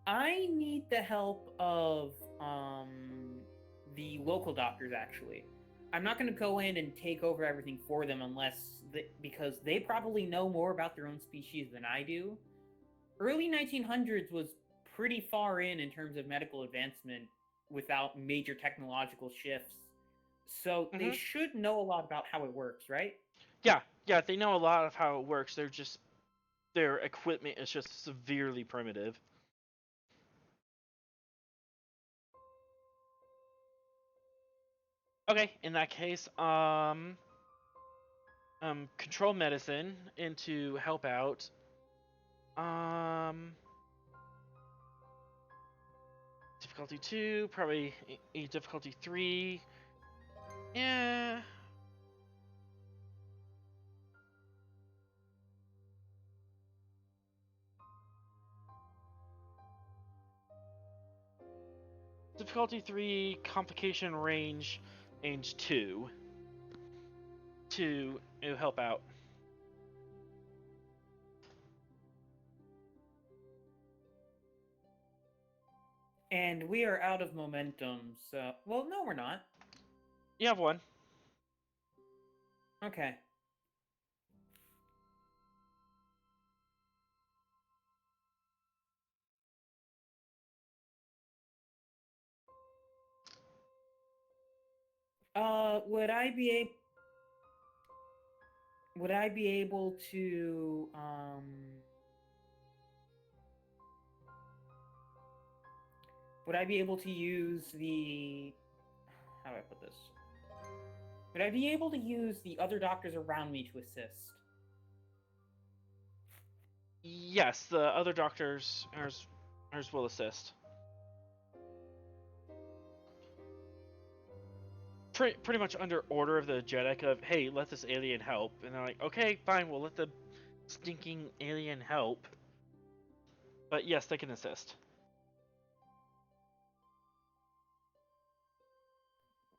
S3: I need the help of the local doctors. Actually, I'm not going to go in and take over everything for them because they probably know more about their own species than I do. Early 1900s was pretty far in terms of medical advancement without major technological shifts. So they should know a lot about how it works, right?
S1: Yeah, they know a lot of how it works. Their equipment is just severely primitive. Okay, in that case, control medicine and to help out. To difficulty 2, probably a difficulty 3. Yeah. Difficulty 3, complication range 2. To help out.
S3: And we are out of momentum, so... Well, no, we're not.
S1: You have 1.
S3: Okay. Would I be able to, would I be able to use the... How do I put this? Would I be able to use the other doctors around me to assist?
S1: Yes, the other doctors will assist. Pretty much under order of the Jedek of, hey, let this alien help. And they're like, okay, fine, we'll let the stinking alien help. But yes, they can assist.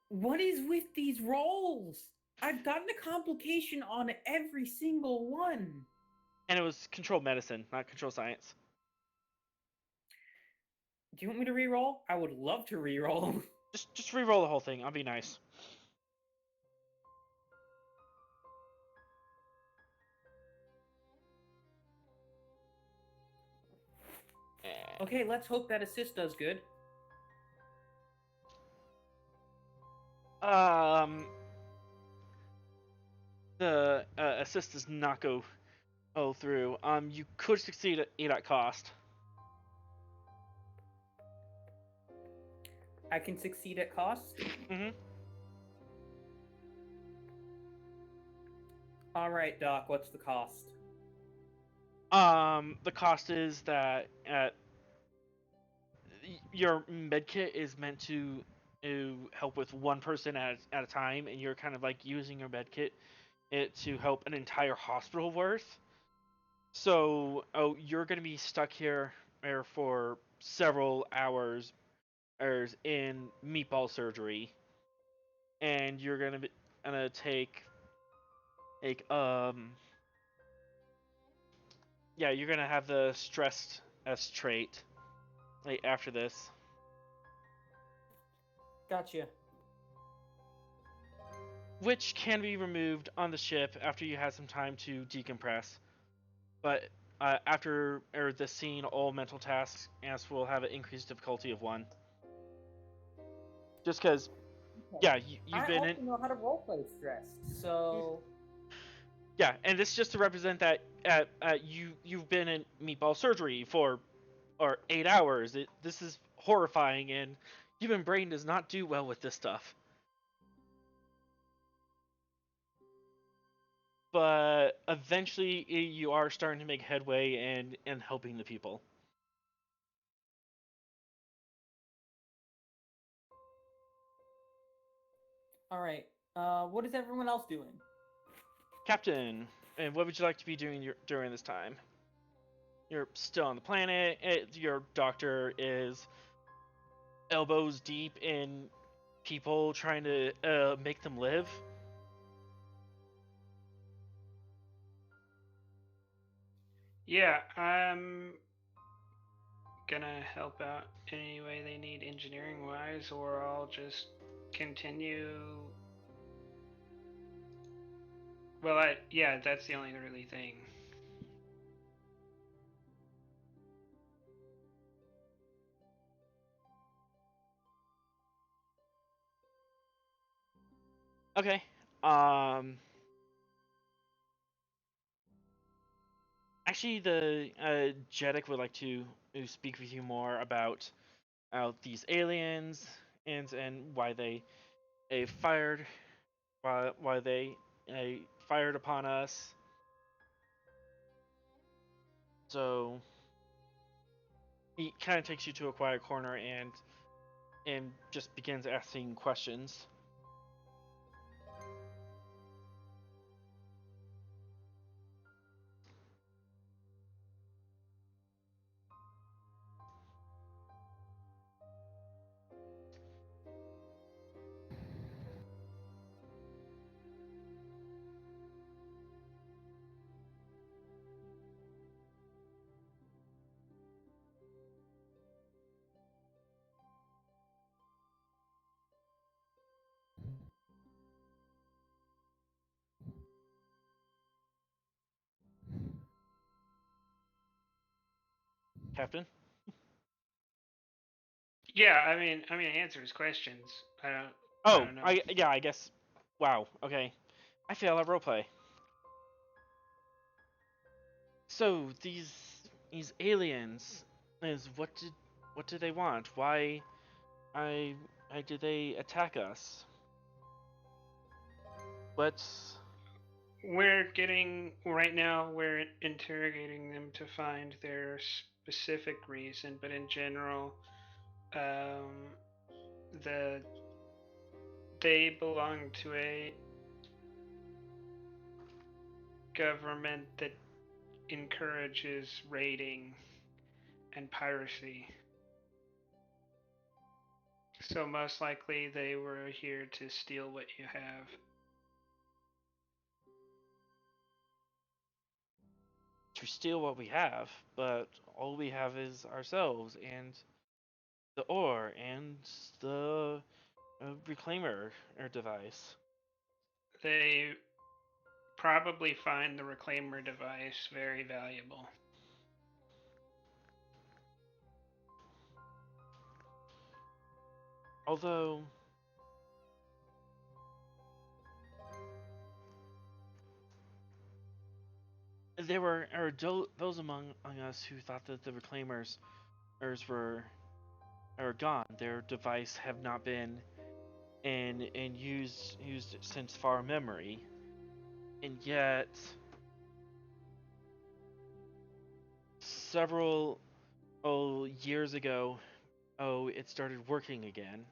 S3: What is with these rolls? I've gotten a complication on every single one.
S1: And it was controlled medicine, not controlled science.
S3: Do you want me to re-roll? I would love to re-roll.
S1: Just re-roll the whole thing. I'll be nice.
S3: Okay, let's hope that assist does good.
S1: The assist does not go through. You could succeed at 8 at cost.
S3: I can succeed at cost?
S1: Mm-hmm.
S3: Alright, Doc, what's the cost?
S1: The cost is that your medkit is meant to help with one person at a time, and you're kind of like using your medkit to help an entire hospital worth. So, you're going to be stuck here for several hours in meatball surgery, and you're going to take yeah, you're going to have the stressed S trait after this.
S3: Gotcha.
S1: Which can be removed on the ship after you have some time to decompress. But after this scene, all mental tasks will have an increased difficulty of 1. Just because, yeah, you've been in.
S3: I also know how to roleplay stressed, so...
S1: Yeah, and this is just to represent that you've been in meatball surgery for 8 hours. This is horrifying, and human brain does not do well with this stuff. But eventually, you are starting to make headway and helping the people.
S3: All right. What is everyone else doing?
S1: Captain, and what would you like to be doing during this time? You're still on the planet. Your doctor is elbows deep in people trying to make them live.
S2: Yeah, I'm gonna help out any way they need engineering wise, or I'll just continue. Well, yeah, that's the only really thing.
S1: Okay. Actually, the Jedek would like to speak with you more about these aliens and why they fired why they fired upon us. So he kind of takes you to a quiet corner and and just begins asking questions. Captain?
S2: Yeah, I mean, answer his questions. I
S1: Oh,
S2: don't know.
S1: I guess. Wow. Okay, I fail at roleplay. So these aliens is what do they want? I why did they attack us? What's
S2: Right now, we're interrogating them to find their specific reason, but in general, um, they belong to a government that encourages raiding and piracy. So most likely they were here to steal what you have.
S1: to steal what we have? But all we have is ourselves and the ore and the reclaimer or device.
S2: They probably find the reclaimer device very valuable.
S1: Although there were those among us who thought that the reclaimers are gone. Their device have not been and used since far memory, and yet several years ago, it started working again.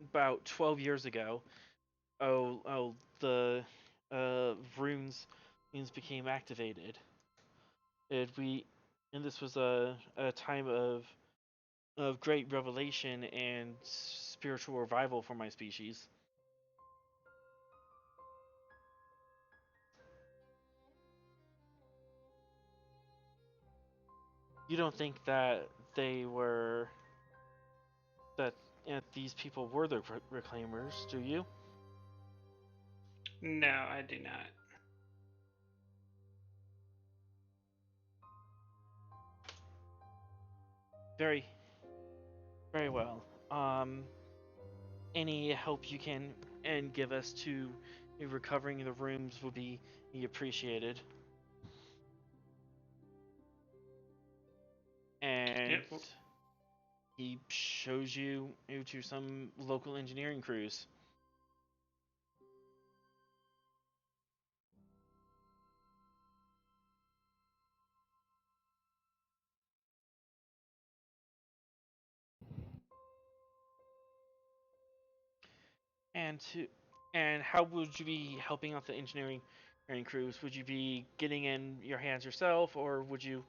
S1: About 12 years ago, the runes became activated. And we and this was a time of great revelation and spiritual revival for my species. You don't think that they were that these people were the reclaimers, do you?
S2: No, I do not.
S1: Very, very well. Any help you can and give us to recovering the rooms would be appreciated. And
S2: Yep.
S1: he shows you to some local engineering crews. And how would you be helping out the engineering crews? Would you be getting in your hands yourself, or would you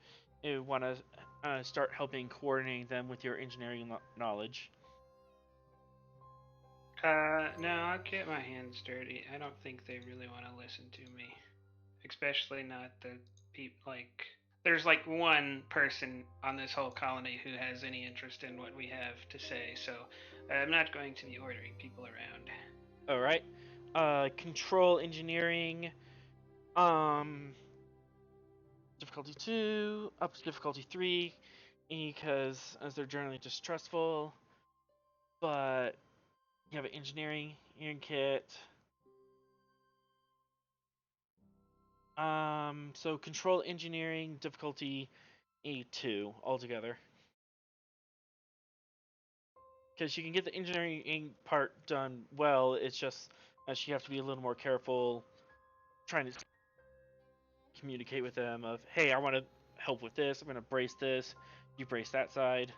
S1: want to start helping coordinate them with your engineering knowledge?
S2: No, I'll get my hands dirty. I don't think they really want to listen to me, especially not the people like. There's like one person on this whole colony who has any interest in what we have to say, so I'm not going to be ordering people around.
S1: All right. Control engineering. Difficulty 2 up to difficulty 3, because as they're generally distrustful. But you have an engineering kit. So control engineering difficulty A2 altogether. Because you can get the engineering part done well, it's just that you have to be a little more careful trying to communicate with them of, hey, I want to help with this, I'm going to brace this, you brace that side.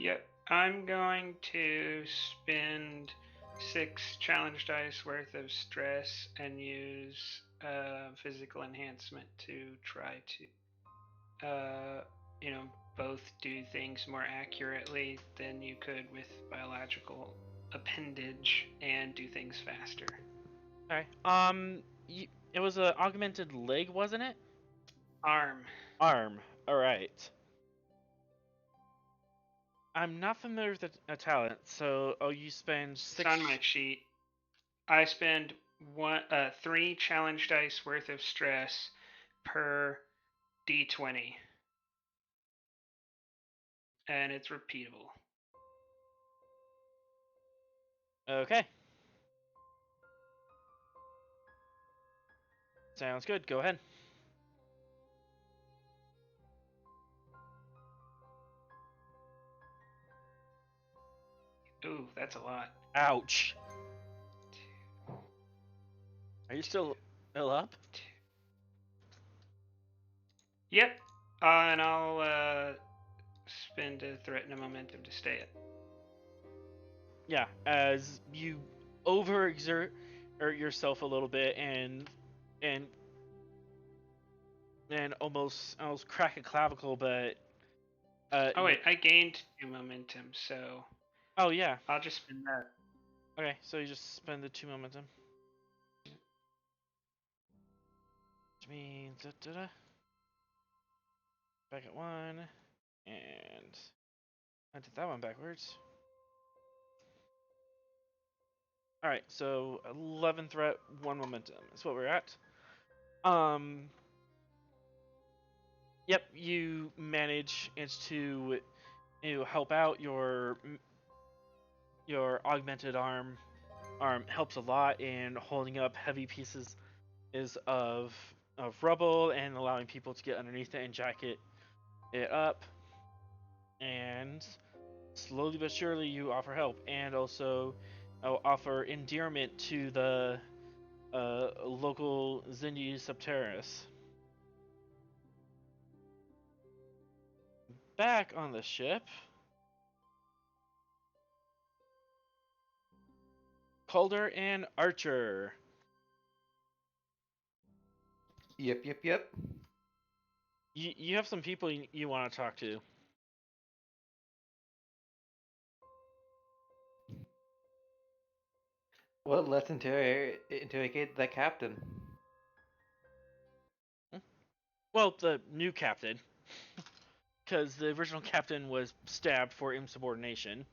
S2: Yep. I'm going to spend 6 challenge dice worth of stress and use physical enhancement to try to, both do things more accurately than you could with biological appendage and do things faster.
S1: Okay. It was a augmented leg, wasn't it?
S2: Arm.
S1: Arm. All right. I'm not familiar with a talent, so you spend 6.
S2: It's on my sheet. I spend 3 challenge dice worth of stress per d20, and it's repeatable.
S1: Okay. Sounds good. Go ahead.
S2: Ooh, that's a lot.
S1: Ouch. Are you still up?
S2: Yep. And I'll spend a threat and a momentum to stay it.
S1: Yeah, as you overexert yourself a little bit and almost crack a clavicle, but
S2: Oh wait, I gained 2 momentum, so
S1: oh yeah.
S2: I'll just spend that.
S1: Okay, so you just spend the 2 momentum. Which means back at 1 and I did that one backwards. All right, so 11 threat, 1 momentum. That's what we're at. Yep, you manage to help out. Your augmented arm helps a lot in holding up heavy pieces of rubble and allowing people to get underneath it and jack it up. And slowly but surely you offer help, and also offer endearment to the local Xindi Subterran. Back on the ship, Calder and Archer.
S5: Yep.
S1: You have some people you want to talk to.
S5: Well, let's interrogate the captain.
S1: Well, the new captain, because the original captain was stabbed for insubordination.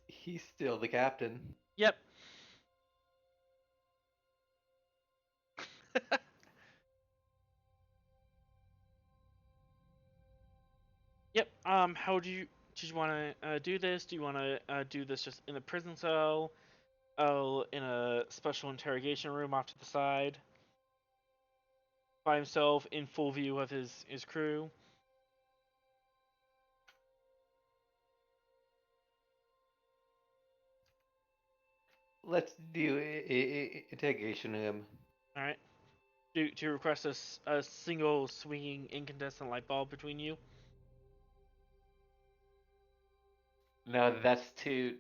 S5: He's still the captain.
S1: Yep. Yep. How do you want to do this? Do you want to do this just in the prison cell? Oh, in a special interrogation room off to the side, by himself in full view of his crew?
S5: Let's do interrogation room.
S1: All right. Do you request a single swinging incandescent light bulb between you?
S5: No, that's too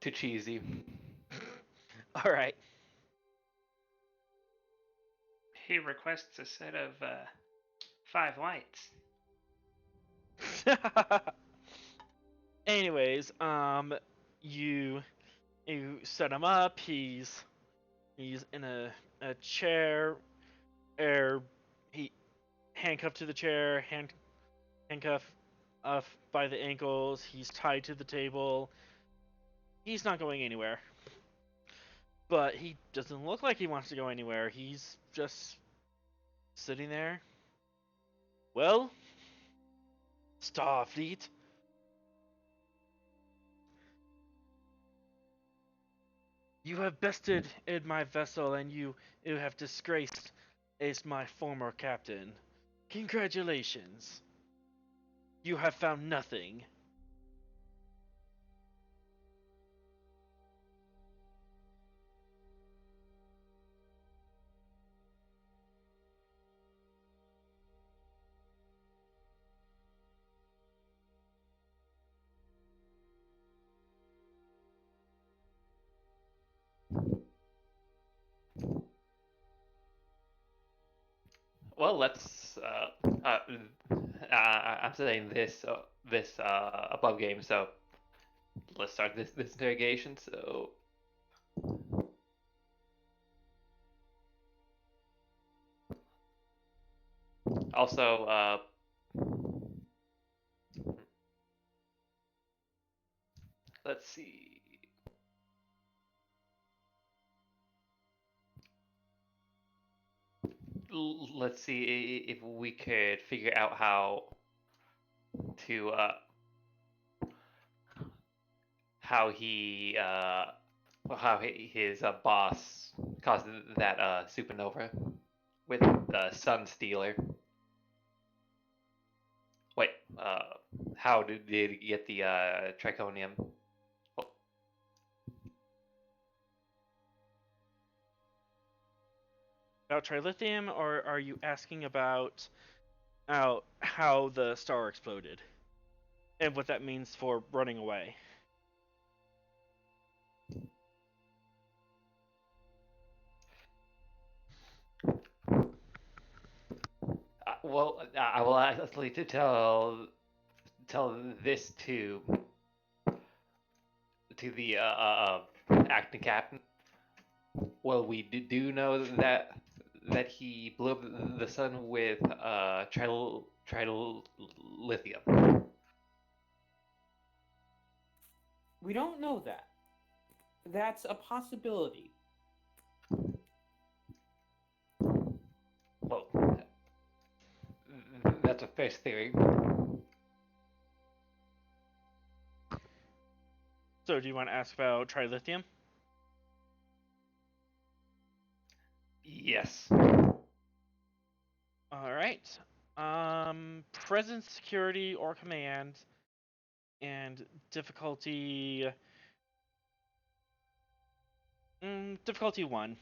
S5: cheesy.
S1: All right.
S2: He requests a set of 5 lights.
S1: Anyways, you set him up. He's in a chair, he handcuffed to the chair, handcuffed by the ankles. He's tied to the table. He's not going anywhere. But he doesn't look like he wants to go anywhere. He's just sitting there. Well, Starfleet. You have bested in my vessel, and you have disgraced as my former captain. Congratulations. You have found nothing.
S5: Well, let's. I'm saying this above game, so let's start this interrogation. So. Also, let's see. Let's see if we could figure out to how his boss caused that supernova with the Sun Stealer. Wait, how did he get the triconium? Oh,
S1: About trilithium, or are you asking about how the star exploded and what that means for running away?
S5: well, I will actually to tell this to the acting captain. Well, we do know that he blew up the sun with trilithium.
S3: We don't know that. That's a possibility.
S5: Well, that's a first theory.
S1: So, do you want to ask about trilithium?
S5: Yes.
S1: All right. Presence, security, or command, and difficulty. Difficulty 1.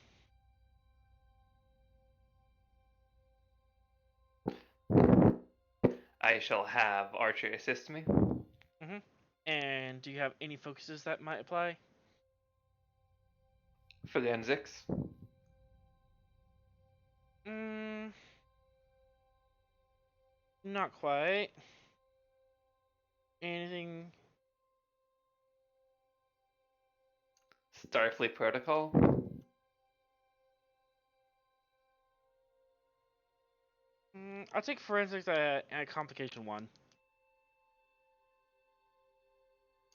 S5: I shall have Archer assist me.
S1: And do you have any focuses that might apply?
S5: Forensics.
S1: Not quite. Anything?
S5: Starfleet Protocol.
S1: I'll take forensics at complication 1.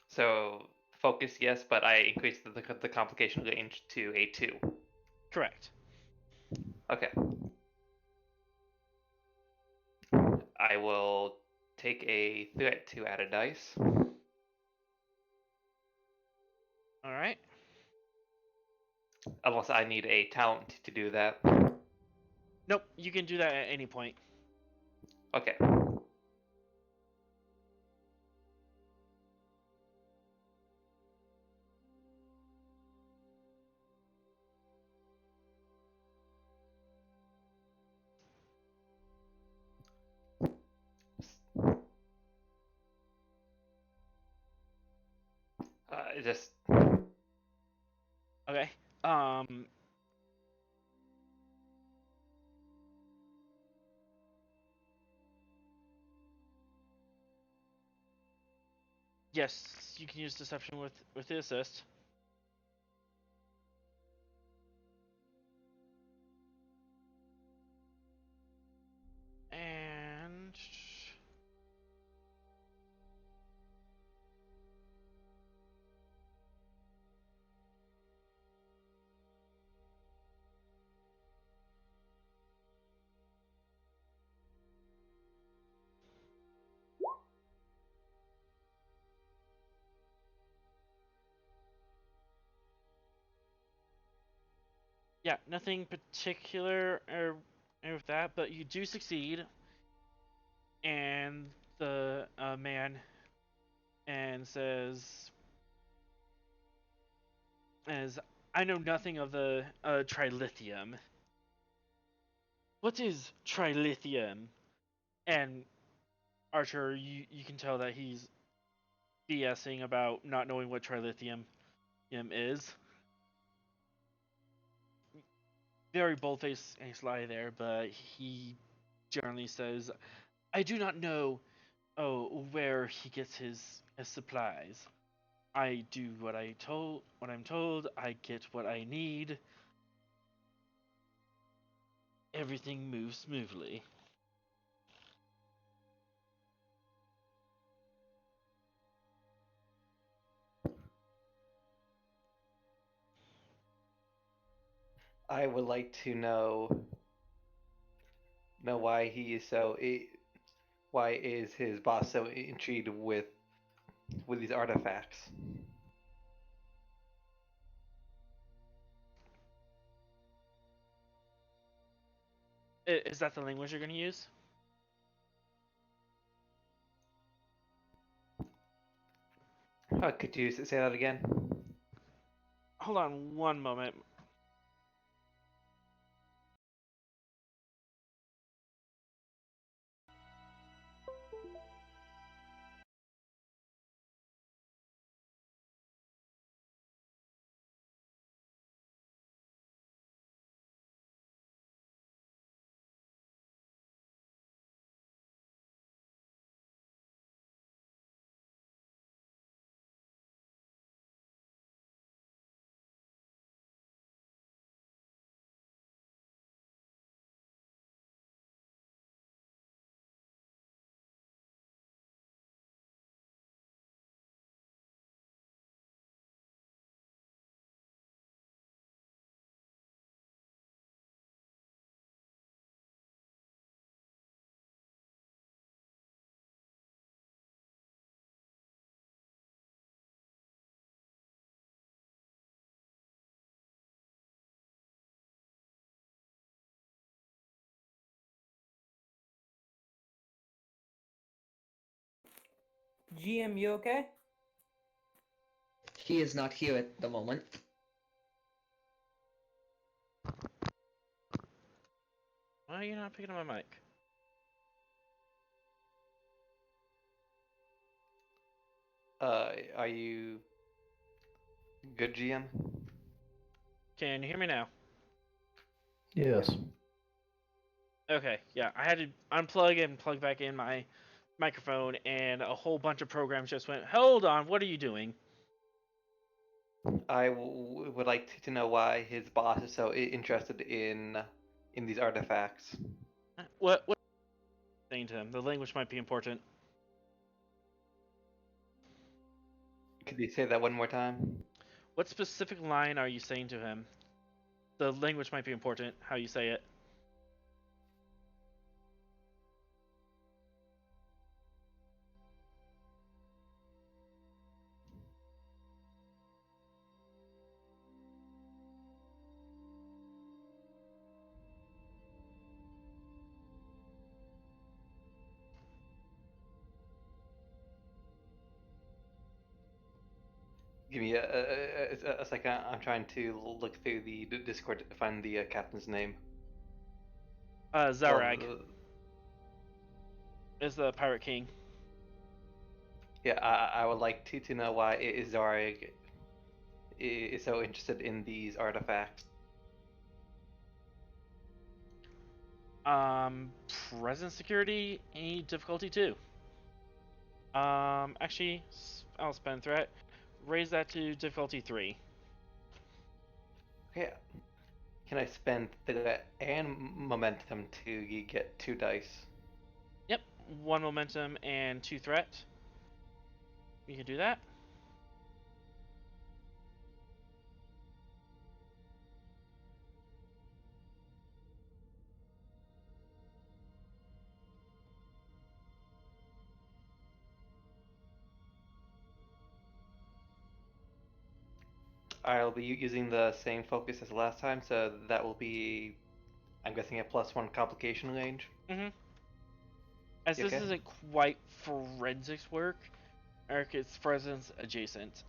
S5: So focus, yes, but I increased the complication range to a 2.
S1: Correct.
S5: Okay. I will take a threat 2 out of dice.
S1: All right.
S5: Unless I need a talent to do that.
S1: Nope, you can do that at any point.
S5: Okay. Just
S1: Okay. Yes, you can use deception with the assist. And yeah, nothing particular with that, but you do succeed. And the man and says, "As I know nothing of the trilithium. What is trilithium?" And Archer, you can tell that he's BSing about not knowing what trilithium is. Very bold-faced and sly there, but he generally says, "I do not know, where he gets his supplies. I do what I'm told. I get what I need. Everything moves smoothly."
S5: I would like to know why he is why is his boss so intrigued with these artifacts?
S1: Is that the language you're going to use?
S5: Could you say that again?
S1: Hold on one moment.
S3: GM, you okay?
S6: He is not here at the moment.
S1: Why are you not picking up my mic?
S5: Are you good, GM?
S1: Can you hear me now?
S4: Yes.
S1: Okay, yeah. I had to unplug and plug back in my microphone, and a whole bunch of programs just went, "Hold on, what are you doing?"
S5: I would like to know why his boss is so interested in these artifacts.
S1: What are you saying to him? The language might be important.
S5: Could you say that one more time?
S1: What specific line are you saying to him? The language might be important, how you say it.
S5: Give me a second. I'm trying to look through the Discord to find the captain's name.
S1: Xareg
S5: Well,
S1: is the pirate king.
S5: yeah, I would like to know why Xareg is so interested in these artifacts.
S1: Um, Present security, any difficulty too. Actually, I'll spend threat. Raise that to difficulty 3.
S5: Okay, can I spend threat and momentum to get 2 dice?
S1: Yep, 1 momentum and 2 threat. You can do that.
S5: I'll be using the same focus as last time, so that will be, I'm guessing, a +1 complication range.
S1: Mm-hmm. As this
S5: Okay.
S1: isn't quite forensics work, Eric, it's presence adjacent.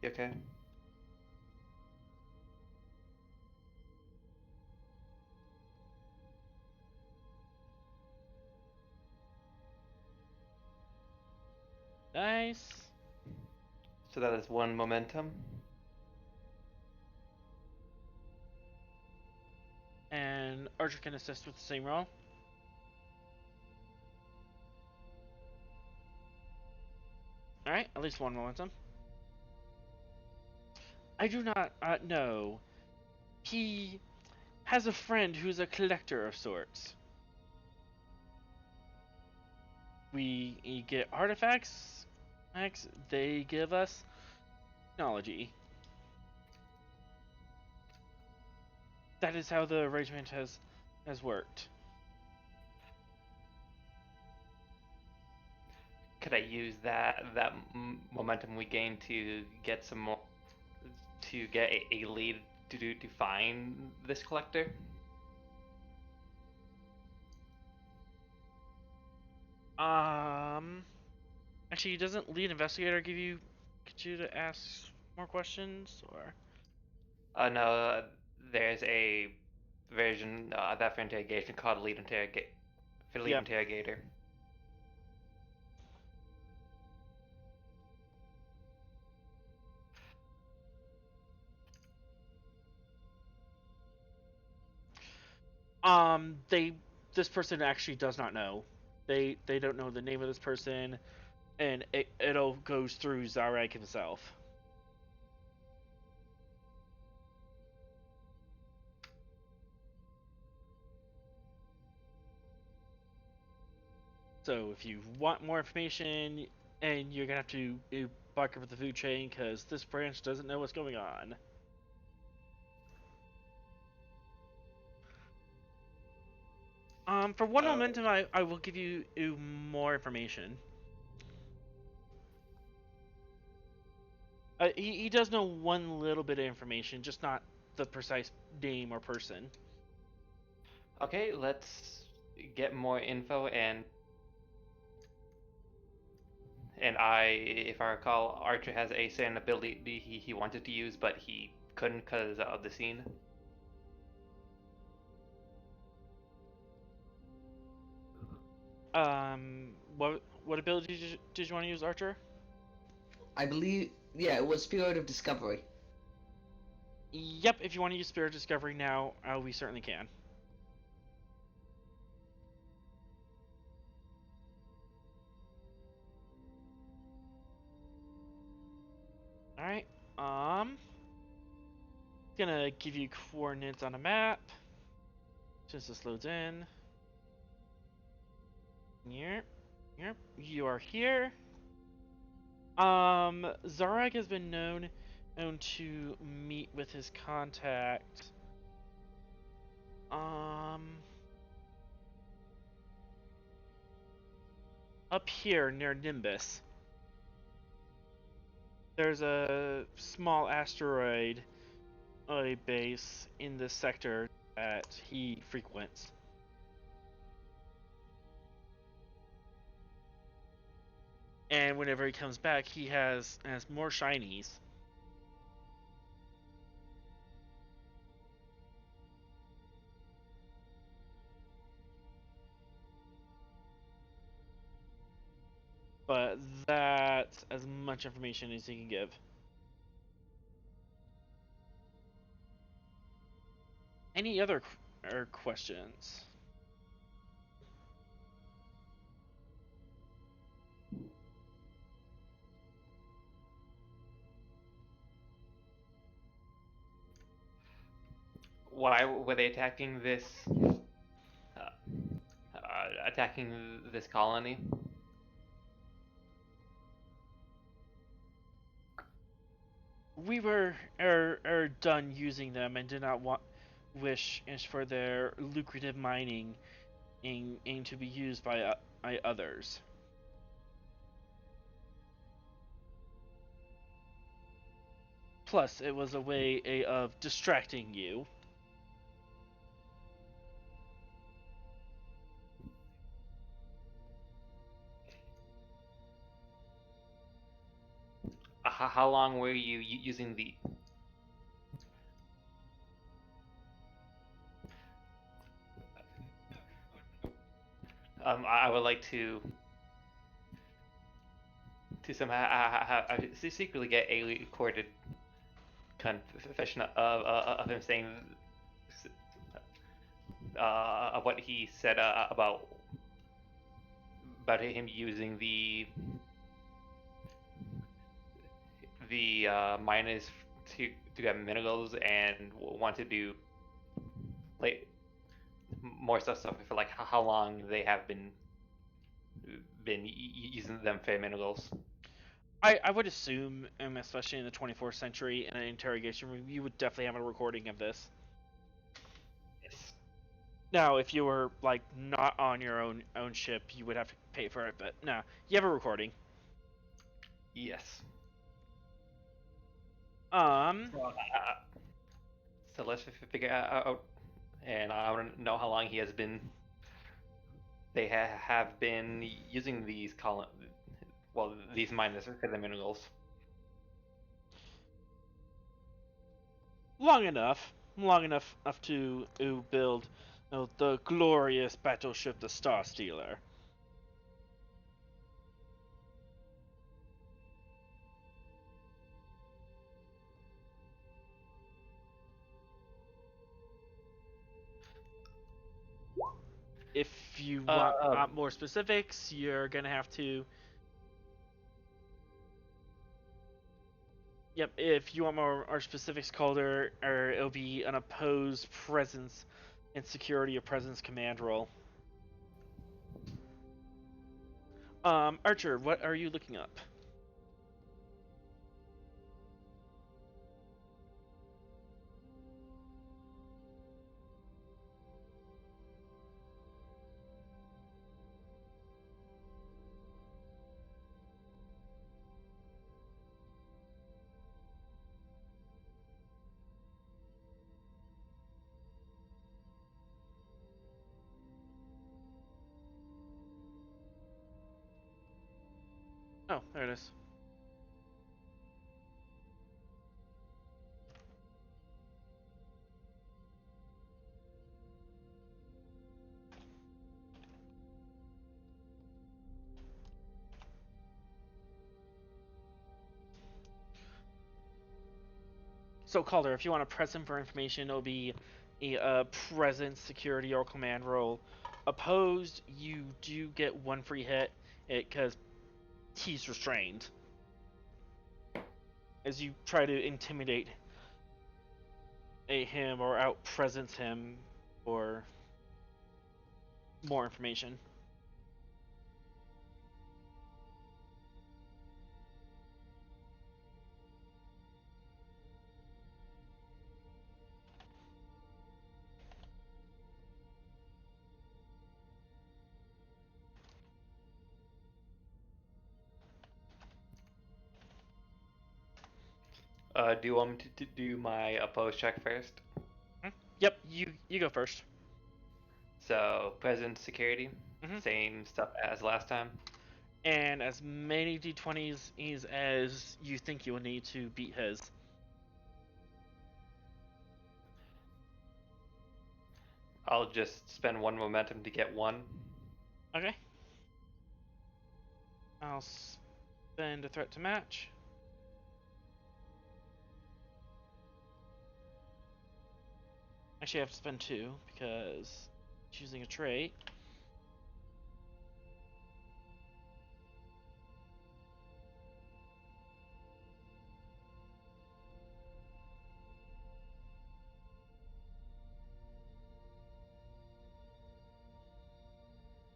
S5: Okay.
S1: Nice.
S5: So that is 1 momentum.
S1: And Archer can assist with the same roll. Alright, at least one momentum. I do not know. He has a friend who's a collector of sorts. We get artifacts, they give us technology. That is how the arrangement has worked.
S5: Could I use that momentum we gained to get some more, to get a lead to find this collector?
S1: Actually, doesn't lead investigator give you to ask more questions, or?
S5: No, there's a version of that for interrogation called lead
S1: Yep.
S5: interrogator.
S1: This person actually does not know. They don't know the name of this person, and it all goes through Xareg himself. So if you want more information, and you're gonna have to bark up the food chain because this branch doesn't know what's going on. For one momentum, I will give you more information. He does know one little bit of information, just not the precise name or person.
S5: Okay, let's get more info, and if I recall, Archer has a certain ability he wanted to use, but he couldn't because of the scene.
S1: What ability did you want to use, Archer?
S6: I believe, yeah, it was Spirit of Discovery.
S1: Yep, if you want to use Spirit Discovery now, we certainly can. Alright, gonna give you coordinates on a map. Since this loads in. Yep, you are here. Xareg has been known to meet with his contact. Up here near Nimbus. There's a small asteroid base in this sector that he frequents. And whenever he comes back, he has more shinies. But that's as much information as he can give. Any other questions?
S5: Why were they attacking this? Attacking this colony?
S1: We were done using them and did not wish for their lucrative mining to be used by others. Plus, it was a way of distracting you.
S5: How long were you using the? I would like to somehow secretly get a recorded confession of him saying of what he said about him using the the miners to get minerals and want to do like more stuff for like how long they have been using them for minerals.
S1: I would assume, especially in the 24th century, in an interrogation room, you would definitely have a recording of this.
S5: Yes.
S1: Now, if you were like not on your own ship, you would have to pay for it. But no, you have a recording.
S5: Yes.
S1: Um.
S5: So let's figure out, and I want to know how long he has been. They have been using these these miners for the minerals.
S1: Long enough to build the glorious battleship, the Star Stealer. If you want more specifics, you're gonna have to. Yep, if you want more specifics, Calder, or it'll be an opposed presence and security or presence command role. Archer, what are you looking up? Oh, there it is. So, Calder, if you want a present for information, it'll be a present security or command role. Opposed, you do get one free hit because he's restrained. As you try to intimidate him or out-presence him for more information.
S5: Do you want me to do my opposed check first?
S1: Yep, you go first.
S5: So present security,
S1: Mhm.
S5: same stuff as last time.
S1: And as many d20s as you think you will need to beat his.
S5: I'll just spend one momentum to get one.
S1: Okay. I'll spend a threat to match. Actually, I have to spend two because choosing a trait.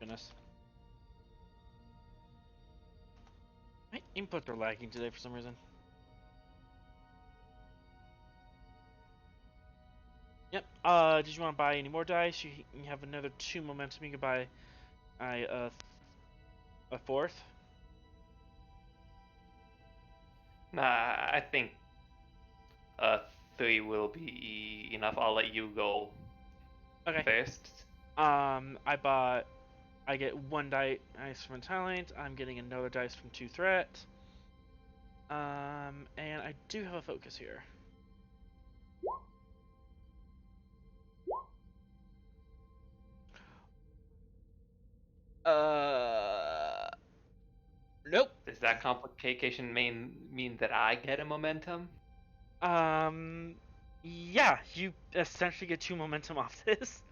S1: Goodness. My inputs are lagging today for some reason. Yep. Did you want to buy any more dice? You have another 2 momentum. You can buy a fourth.
S5: Nah, I think 3 will be enough. I'll let you go
S1: Okay.
S5: first.
S1: I get 1 dice from talent. I'm getting another dice from 2 threat. And I do have a focus here. Nope.
S5: Does that complication mean that I get a momentum?
S1: Yeah, you essentially get 2 momentum off this.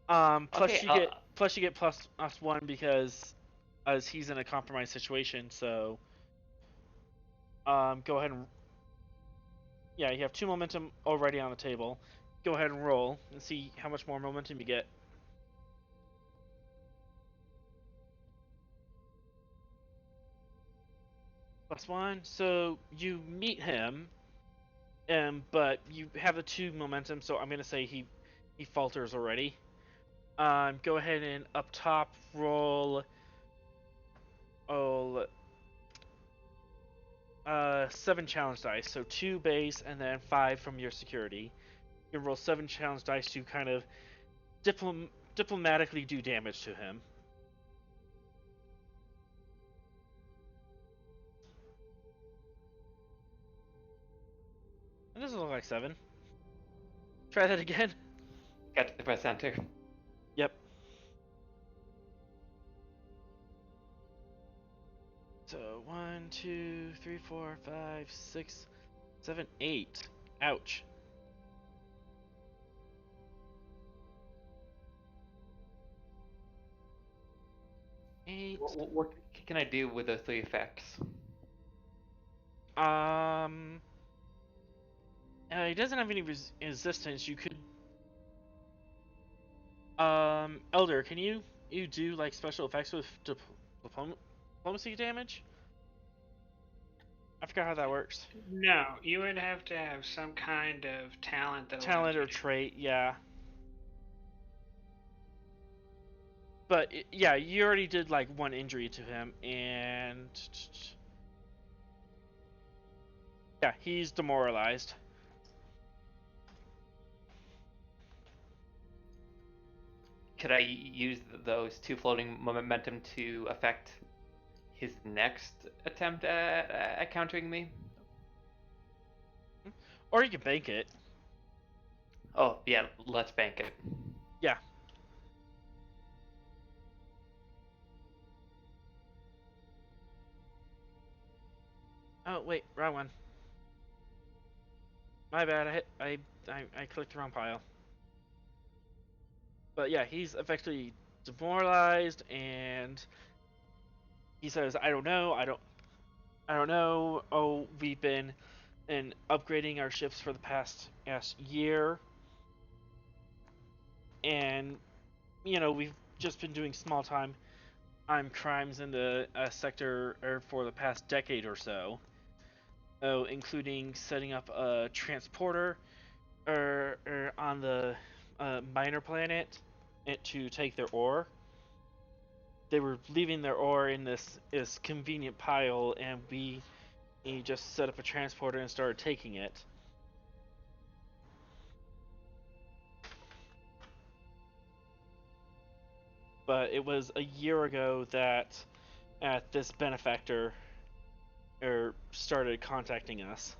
S1: Plus
S5: Okay,
S1: you get plus 1 because as he's in a compromised situation, so Go ahead and yeah, you have 2 momentum already on the table. Go ahead and roll and see how much more momentum you get. +1. So you meet him, but you have the 2 momentum. So I'm gonna say he falters already. Go ahead and up top roll. 7 challenge dice. So 2 base and then 5 from your security. You can roll 7 challenge dice to kind of diplomatically do damage to him. It doesn't look like 7. Try that again.
S5: Got to press enter.
S1: Yep. So 1, 2, 3, 4, 5, 6, 7, 8. Ouch. Eight.
S5: What can I do with those 3 effects?
S1: He doesn't have any resistance. You could. Elder, can you do like special effects with diplomacy damage? I forgot how that works.
S2: No, you would have to have some kind of talent that
S1: Talent or trait, yeah. But yeah, you already did like 1 injury to him, and yeah, he's demoralized.
S5: Could I use those 2 floating momentum to affect his next attempt at countering me?
S1: Or you can bank it.
S5: Oh, yeah, let's bank it.
S1: Yeah. Oh wait, wrong one. My bad. I clicked the wrong pile. But yeah, he's effectively demoralized, and he says, "I don't know. I don't know. Oh, we've been upgrading our ships for the past year, and we've just been doing small time crimes in the sector for the past decade or so. Oh, including setting up a transporter on the minor planet to take their ore. They were leaving their ore in this convenient pile, and we just set up a transporter and started taking it. But it was a year ago that this benefactor started contacting us.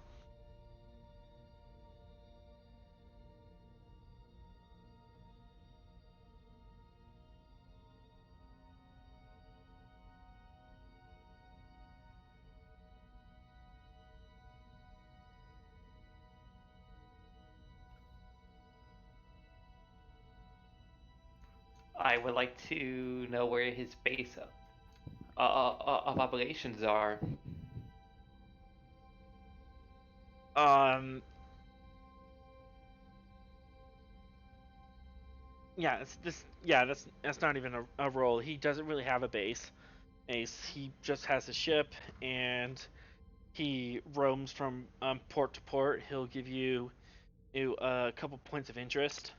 S5: I would like to know where his base of operations are.
S1: Yeah, that's not even a role. He doesn't really have a base. He just has a ship, and he roams from port to port. He'll give you a couple points of interest.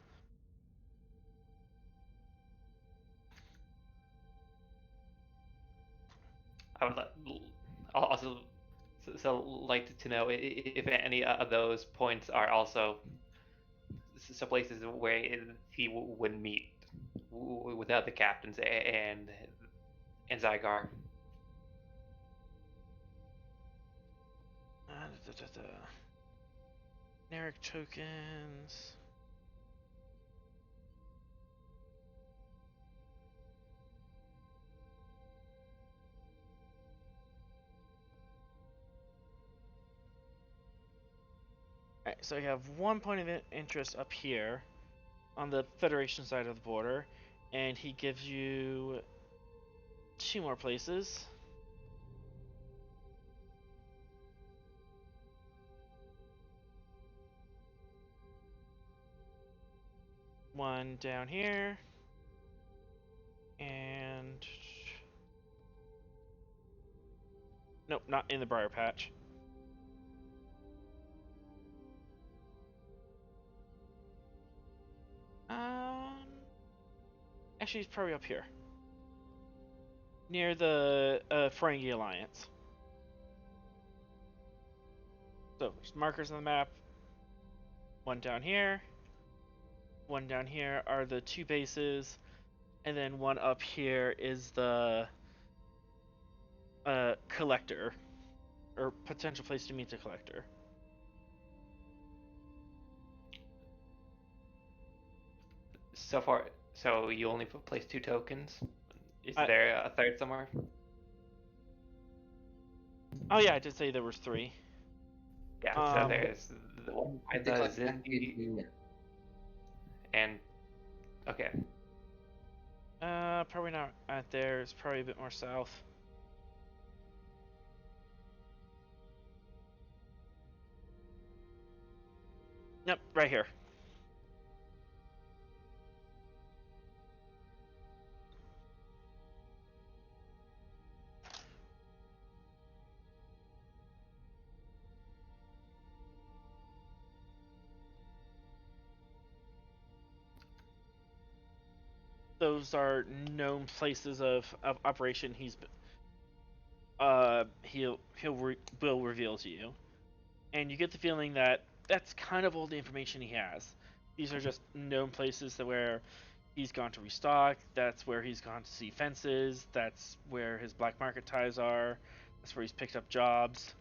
S5: I would also like to know if any of those points are also some places where he would meet with other captains and Zygar.
S1: Generic tokens. Alright, so you have 1 point of interest up here on the Federation side of the border, and he gives you 2 more places. one down here, and nope, not in the briar patch. Actually, it's probably up here, near the Ferengi Alliance. So there's markers on the map. One down here. One down here are the two bases, and then one up here is the collector, or potential place to meet the collector.
S5: So far, so you only placed 2 tokens. Is
S1: I-
S5: there a third somewhere?
S1: Oh yeah, I did say there was 3.
S5: Yeah. So there's the one by the
S6: Like,
S5: Xindi and okay.
S1: Probably not at there. It's probably a bit more south. Yep, right here. Those are known places of operation. Will reveal to you, and you get the feeling that that's kind of all the information he has. These are just known places where he's gone to restock. That's where he's gone to see fences. That's where his black market ties are. That's where he's picked up jobs.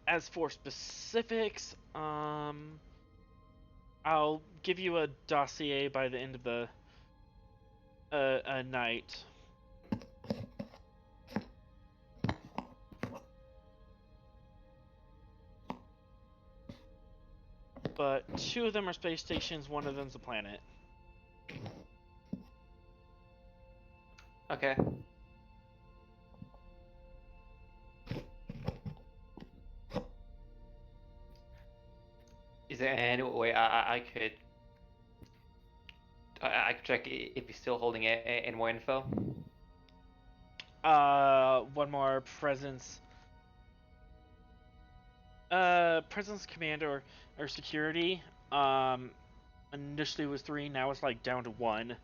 S1: As for specifics, I'll give you a dossier by the end of the night. But 2 of them are space stations, 1 of them's a planet.
S5: Okay. Is there any way I could check if he's still holding any more info?
S1: One more presence. Presence command or security. Initially was 3, now it's like down to 1.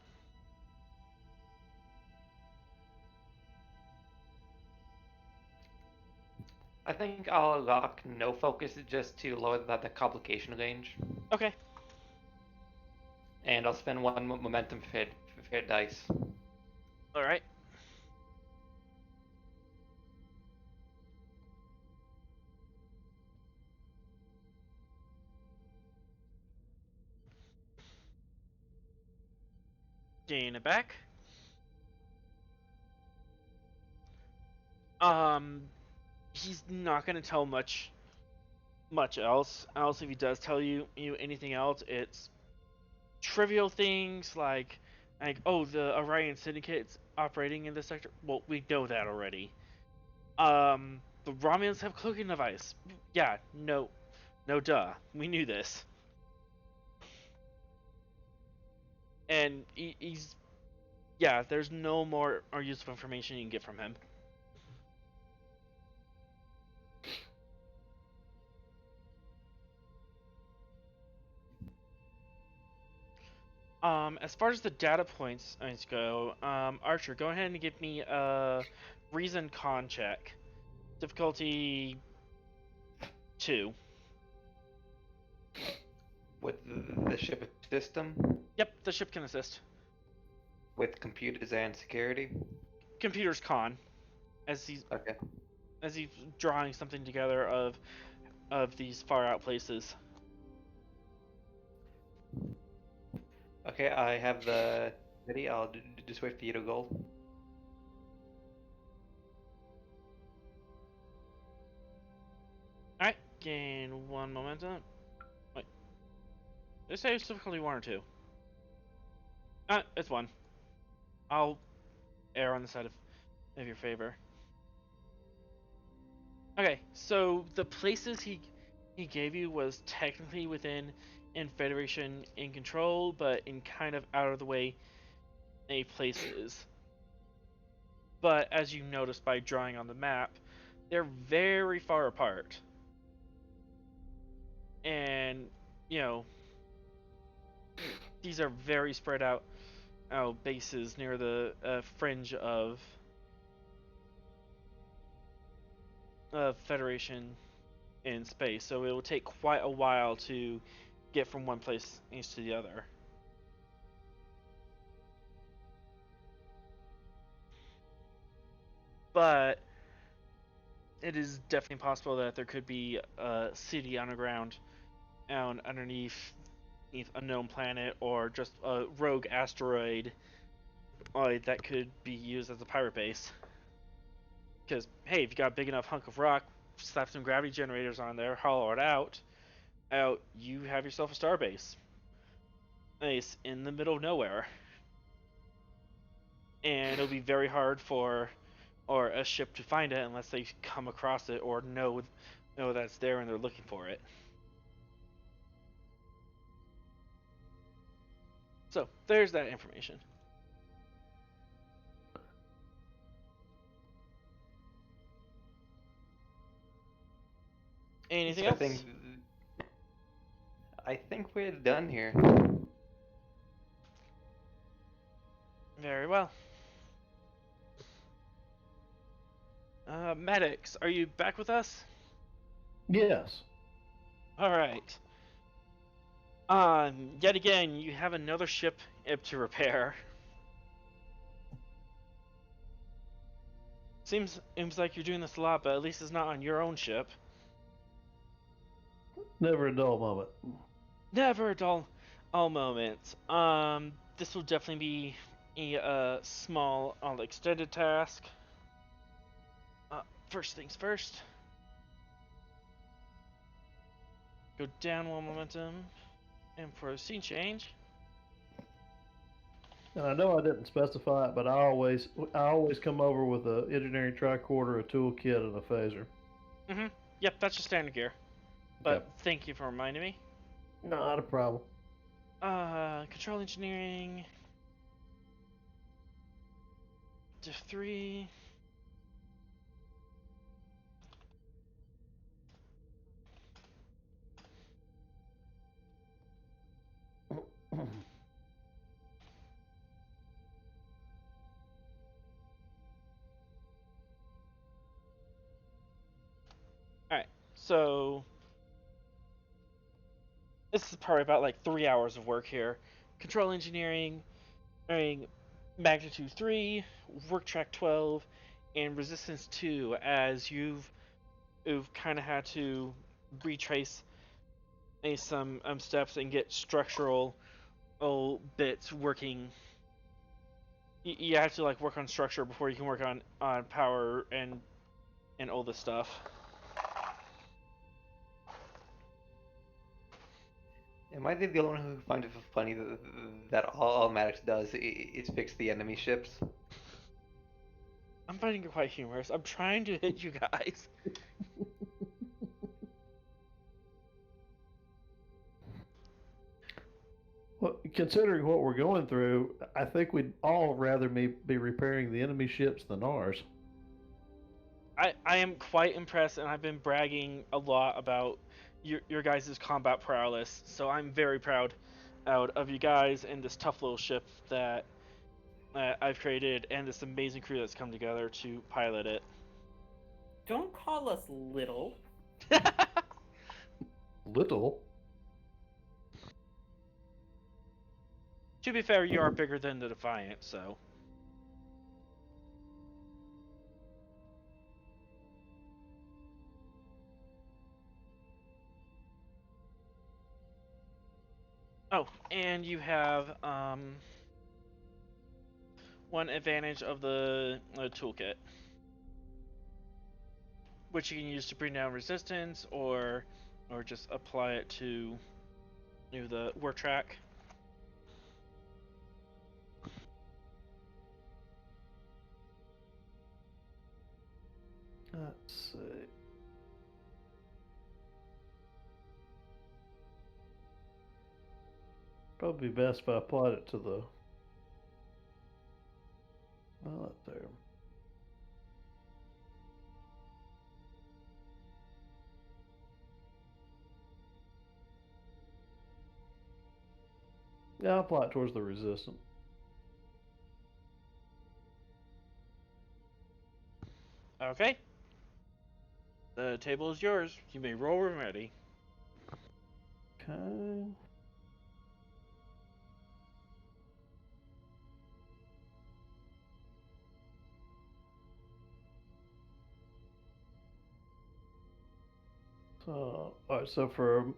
S5: I think I'll lock no focus just to lower the complication range.
S1: Okay.
S5: And I'll spend 1 momentum fed dice.
S1: All right. Gain it back. He's not gonna tell much else. If he does tell you anything else, it's trivial things like oh, the Orion Syndicate's operating in this sector. Well, we know that already. The Romulans have cloaking device. Yeah, no, duh. We knew this. And he's yeah. There's no more or useful information you can get from him. As far as the data points go, Archer, go ahead and give me a reason con check. Difficulty 2.
S5: With the ship system?
S1: Yep, the ship can assist.
S5: With computers and security?
S1: Computer's con, as he's drawing something together of these far out places.
S5: Okay, I have the city. I'll just wait for you to go.
S1: Alright, gain 1 momentum. Wait. Did I say it was difficulty 1 or 2? It's 1. I'll err on the side of of your favor. Okay, so the places he gave you was technically within in Federation in control, but in kind of out of the way places. But as you notice by drawing on the map, they're very far apart. And, you know, these are very spread out bases near the fringe of Federation in space. So it will take quite a while to get from one place to the other. But it is definitely possible that there could be a city underground underneath a known planet, or just a rogue asteroid that could be used as a pirate base. Because, hey, if you got a big enough hunk of rock, slap some gravity generators on there, hollow it out, you have yourself a starbase. Nice, in the middle of nowhere. And it'll be very hard for a ship to find it unless they come across it or know that's there and they're looking for it. So, there's that information. Anything else?
S5: I think we're done here.
S1: Very well. Medics, are you back with us?
S4: Yes.
S1: All right. Yet again, you have another ship to repair. Seems like you're doing this a lot, but at least it's not on your own ship.
S4: Never a dull moment.
S1: Never a dull moment. This will definitely be a small, extended task. First things first. Go down one momentum, and for a scene change.
S4: And I know I didn't specify it, but I always come over with a engineering tricorder, a toolkit, and a phaser.
S1: Mm-hmm. Yep, that's your standard gear. But Thank you for reminding me.
S4: Not a problem.
S1: Control engineering. Diff 3. Alright, so this is probably about like 3 hours of work here. Control engineering, magnitude 3, work track 12, and resistance 2, as you've kind of had to retrace some steps and get structural bits working. You have to work on structure before you can work on power and all this stuff.
S5: Am I the only one who finds it funny that all Maddox does is fix the enemy ships?
S1: I'm finding it quite humorous. I'm trying to hit you guys.
S4: Well, considering what we're going through, I think we'd all rather be repairing the enemy ships than ours.
S1: I am quite impressed, and I've been bragging a lot about your guys' combat prowess, so I'm very proud out of you guys and this tough little ship that I've created, and this amazing crew that's come together to pilot it.
S3: Don't call us little.
S4: Little?
S1: To be fair, you are bigger than the Defiant, so... Oh, and you have one advantage of the toolkit, which you can use to bring down resistance, or just apply it to the work track.
S4: Let's see. Probably best if I applied it to the up there. Yeah, I'll apply it towards the resistant.
S1: Okay. The table is yours. You may roll when ready.
S4: Okay. So, all right, so for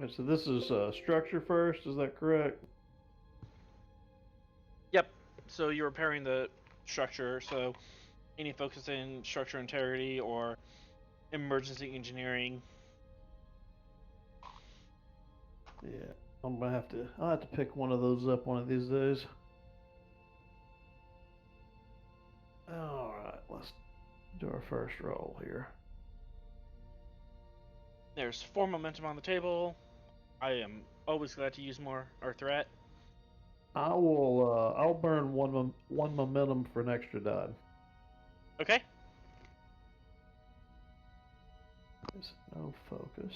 S4: so this is structure first, is that correct?
S1: Yep. So you're repairing the structure. So any focus in structure integrity or emergency engineering.
S4: Yeah, I'll have to pick one of those up one of these days. All right, let's do our first roll here.
S1: There's 4 momentum on the table. I am always glad to use more or threat.
S4: I'll burn one momentum for an extra die.
S1: Okay.
S4: There's no focus.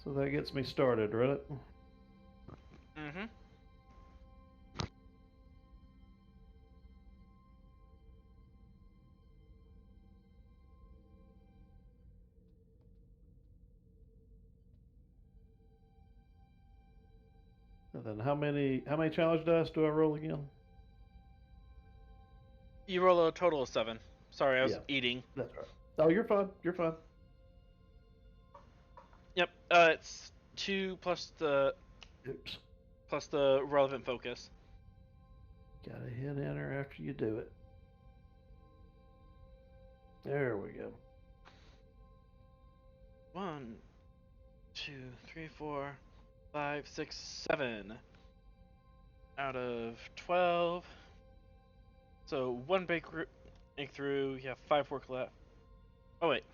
S4: So that gets me started, right?
S1: Mm-hmm.
S4: And then how many challenge dice do I roll again?
S1: You roll a total of 7. Sorry, I was
S4: Yeah.
S1: eating.
S4: That's right. Oh, you're fine. You're fine.
S1: Yep. It's 2
S4: Oops.
S1: plus the relevant focus.
S4: Gotta hit enter after you do it. There we go.
S1: 1, 2, 3, 4, 5, 6, 7 out of 12. So 1 breakthrough. You have 5 work left. Oh wait,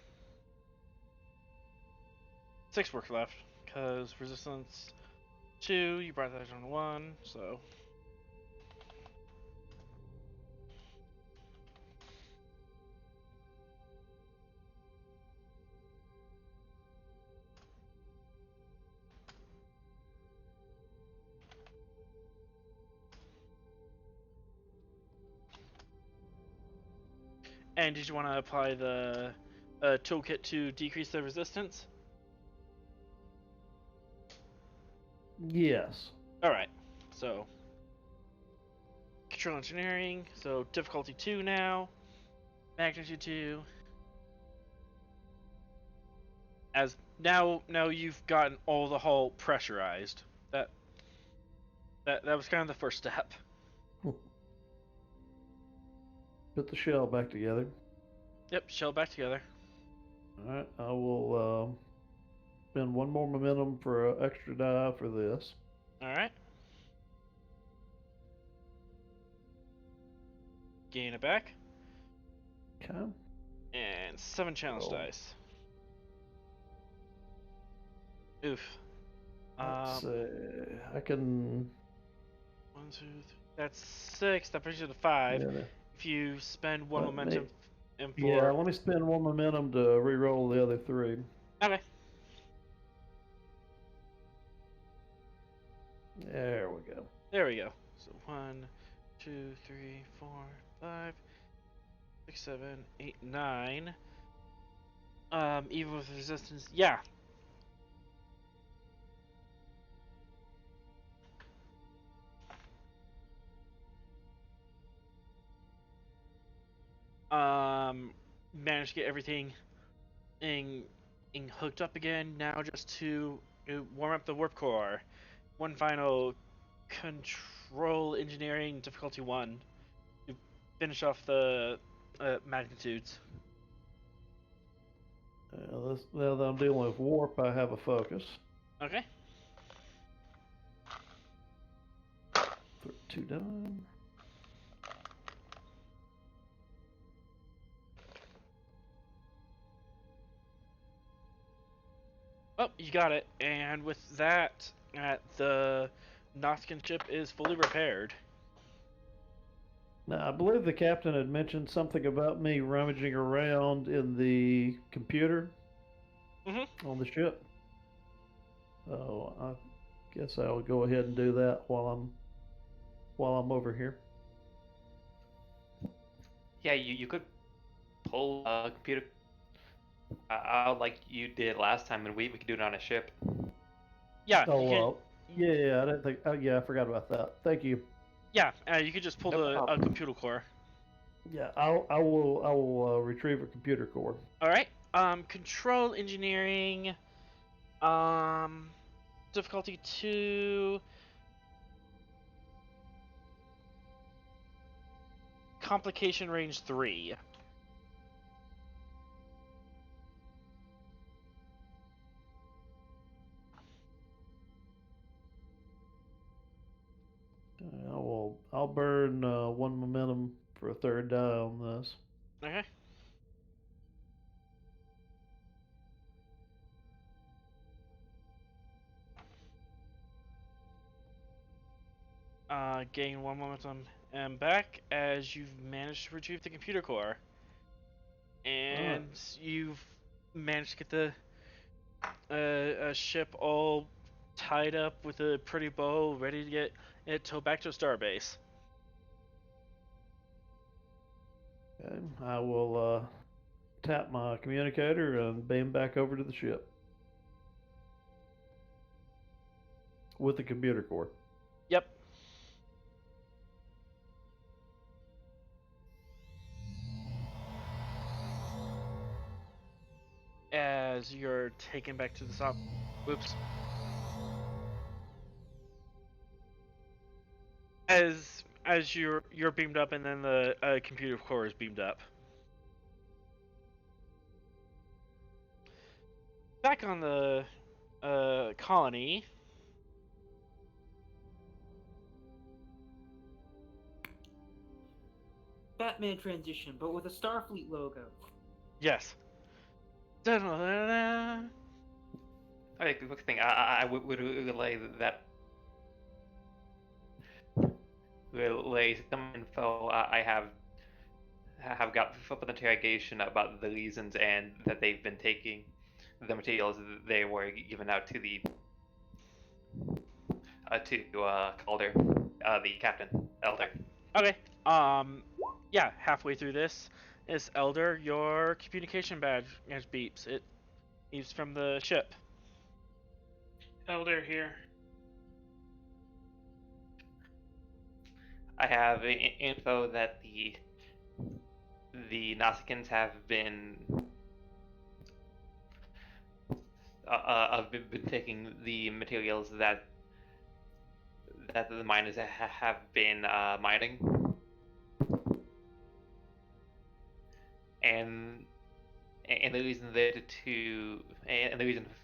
S1: 6 work left because resistance 2. You brought that down to 1. So. And did you want to apply the toolkit to decrease the resistance?
S4: Yes.
S1: Alright, so control engineering, so difficulty 2 now, magnitude 2. As now you've gotten all the hull pressurized. That was kind of the first step.
S4: Put the shell back together.
S1: Yep, shell back together.
S4: Alright, I will spend 1 more momentum for an extra die for this.
S1: Alright. Gain it back.
S4: Okay.
S1: And 7 challenge
S4: Roll.
S1: dice. Oof.
S4: Let's see. I can.
S1: 1, 2, 3. That's 6. That brings you to 5.
S4: Yeah,
S1: If you spend 1
S4: Let me-
S1: momentum and 4.
S4: yeah, let me spend 1 momentum to re-roll the other 3.
S1: Okay.
S4: There we go.
S1: There we go. So 1, 2, 3, 4, 5, 6, 7, 8, 9. Even with resistance, yeah. Managed to get everything in hooked up again. Now just 2 warm up the warp core. One final control engineering difficulty 1 to finish off the magnitudes.
S4: Now that I'm dealing with warp, I have a focus.
S1: Okay.
S4: 2 done.
S1: Oh, you got it. And with that, the Nothkin ship is fully repaired.
S4: Now, I believe the captain had mentioned something about me rummaging around in the computer on the ship. So I guess I'll go ahead and do that while I'm over here.
S5: Yeah, you could pull a computer out like you did last time, and we could do it on a ship.
S1: Yeah.
S4: Oh,
S1: you
S4: well. Yeah, I didn't think. Oh, yeah, I forgot about that. Thank you.
S1: Yeah, you could just pull
S5: No
S1: a computer core.
S4: Yeah, I will retrieve a computer core.
S1: All right. Control engineering. Difficulty 2. Complication range 3.
S4: I'll burn 1 momentum for a 3rd die on this.
S1: Okay. Gain 1 momentum and back as you've managed to retrieve the computer core. And you've managed to get the a ship all tied up with a pretty bow, ready to get it towed back to a starbase.
S4: Okay, I will tap my communicator and beam back over to the ship with the computer core.
S1: Yep. As you're taken back to the top. Whoops. As you're beamed up, and then the computer core is beamed up. Back on the colony.
S3: Batman transition, but with a Starfleet logo.
S1: Yes. Da-da-da-da.
S5: Okay, quick thing. I would relay that. Relay some info I have got for the interrogation about the reasons and that they've been taking the materials they were given out to the Calder, the captain Elder.
S1: Okay. Yeah. Halfway through this, is Elder. Your communication badge beeps. It beeps from the ship.
S2: Elder here.
S5: I have info that the Nausicaans have been taking the materials that the miners have been mining, and the reason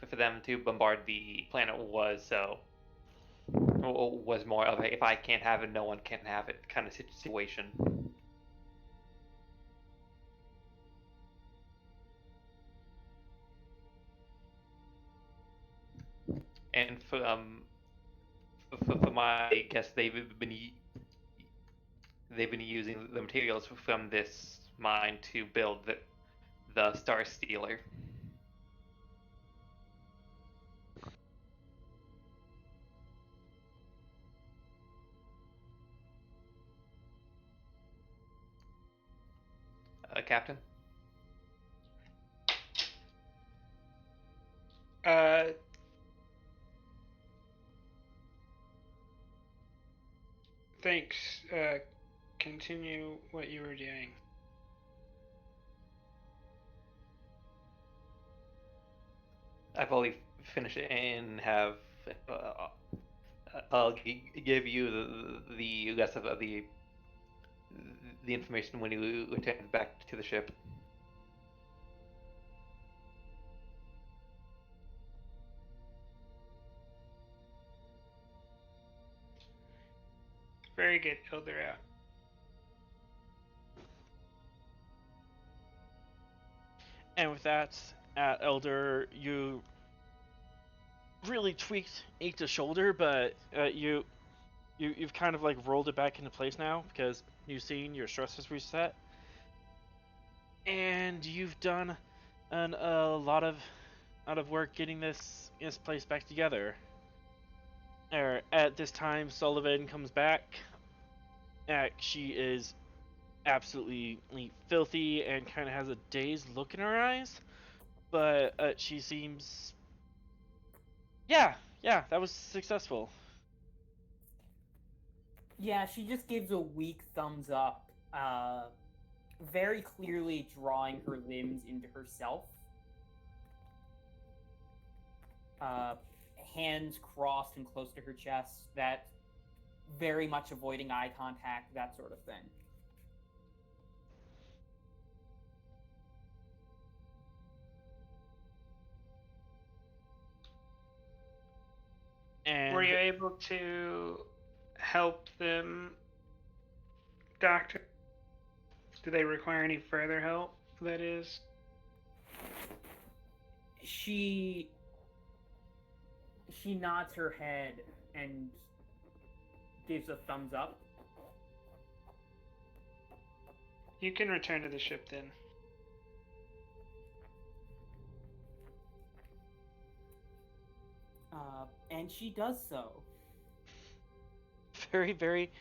S5: for them to bombard the planet was more of a if I can't have it, no one can have it kind of situation. And for my guess, they've been using the materials from this mine to build the Star Stealer. Captain?
S2: Thanks. Continue what you were doing.
S5: I've only finish it and have I'll give you the rest of the information when you return back to the ship.
S2: Very good, Elder out.
S1: And with that, at Elder, you really tweaked Ink's shoulder, but you've kind of like rolled it back into place now because you've seen your stress has reset, and you've done a lot of work getting this place back together. At this time, Sullivan comes back. She is absolutely filthy and kind of has a dazed look in her eyes, but she seems, yeah, that was successful.
S3: Yeah, she just gives a weak thumbs up, very clearly drawing her limbs into herself. Hands crossed and close to her chest, that very much avoiding eye contact, that sort of thing.
S1: And
S2: were you able to help them, Doctor? Do they require any further help, that is?
S3: She nods her head and gives a thumbs up.
S2: You can return to the ship then.
S3: And she does so.
S1: very, very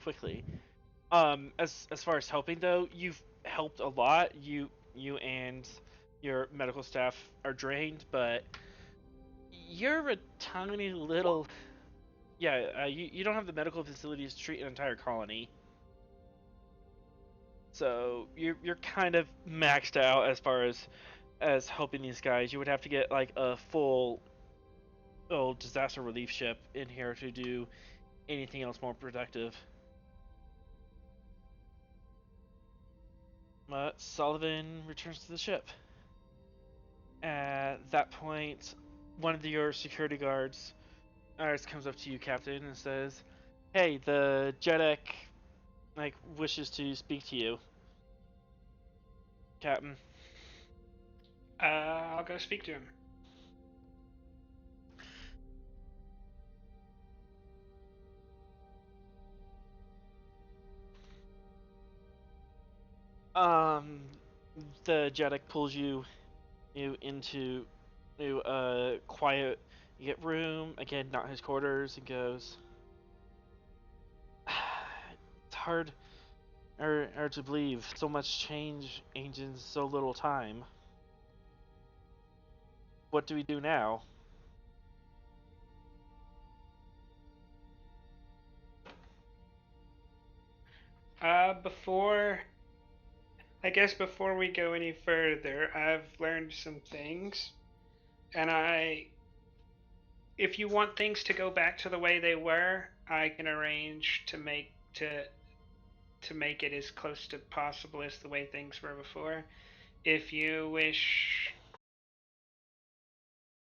S1: quickly. As far as helping though, you've helped a lot. You and your medical staff are drained, but you're a tiny little. Yeah, you don't have the medical facilities to treat an entire colony. So you're kind of maxed out as far as helping these guys. You would have to get like a full disaster relief ship in here to do anything else more productive. Sullivan returns to the ship. At that point, one of your security guards comes up to you, Captain, and says, "Hey, the Jedek wishes to speak to you, Captain."
S2: I'll go speak to him.
S1: The Jedek pulls you into a quiet room, again, not his quarters, and goes, "It's hard to believe so much change in so little time. What do we do now?"
S2: Before we go any further, I've learned some things, and if you want things to go back to the way they were, I can arrange to make it as close to possible as the way things were before. If you wish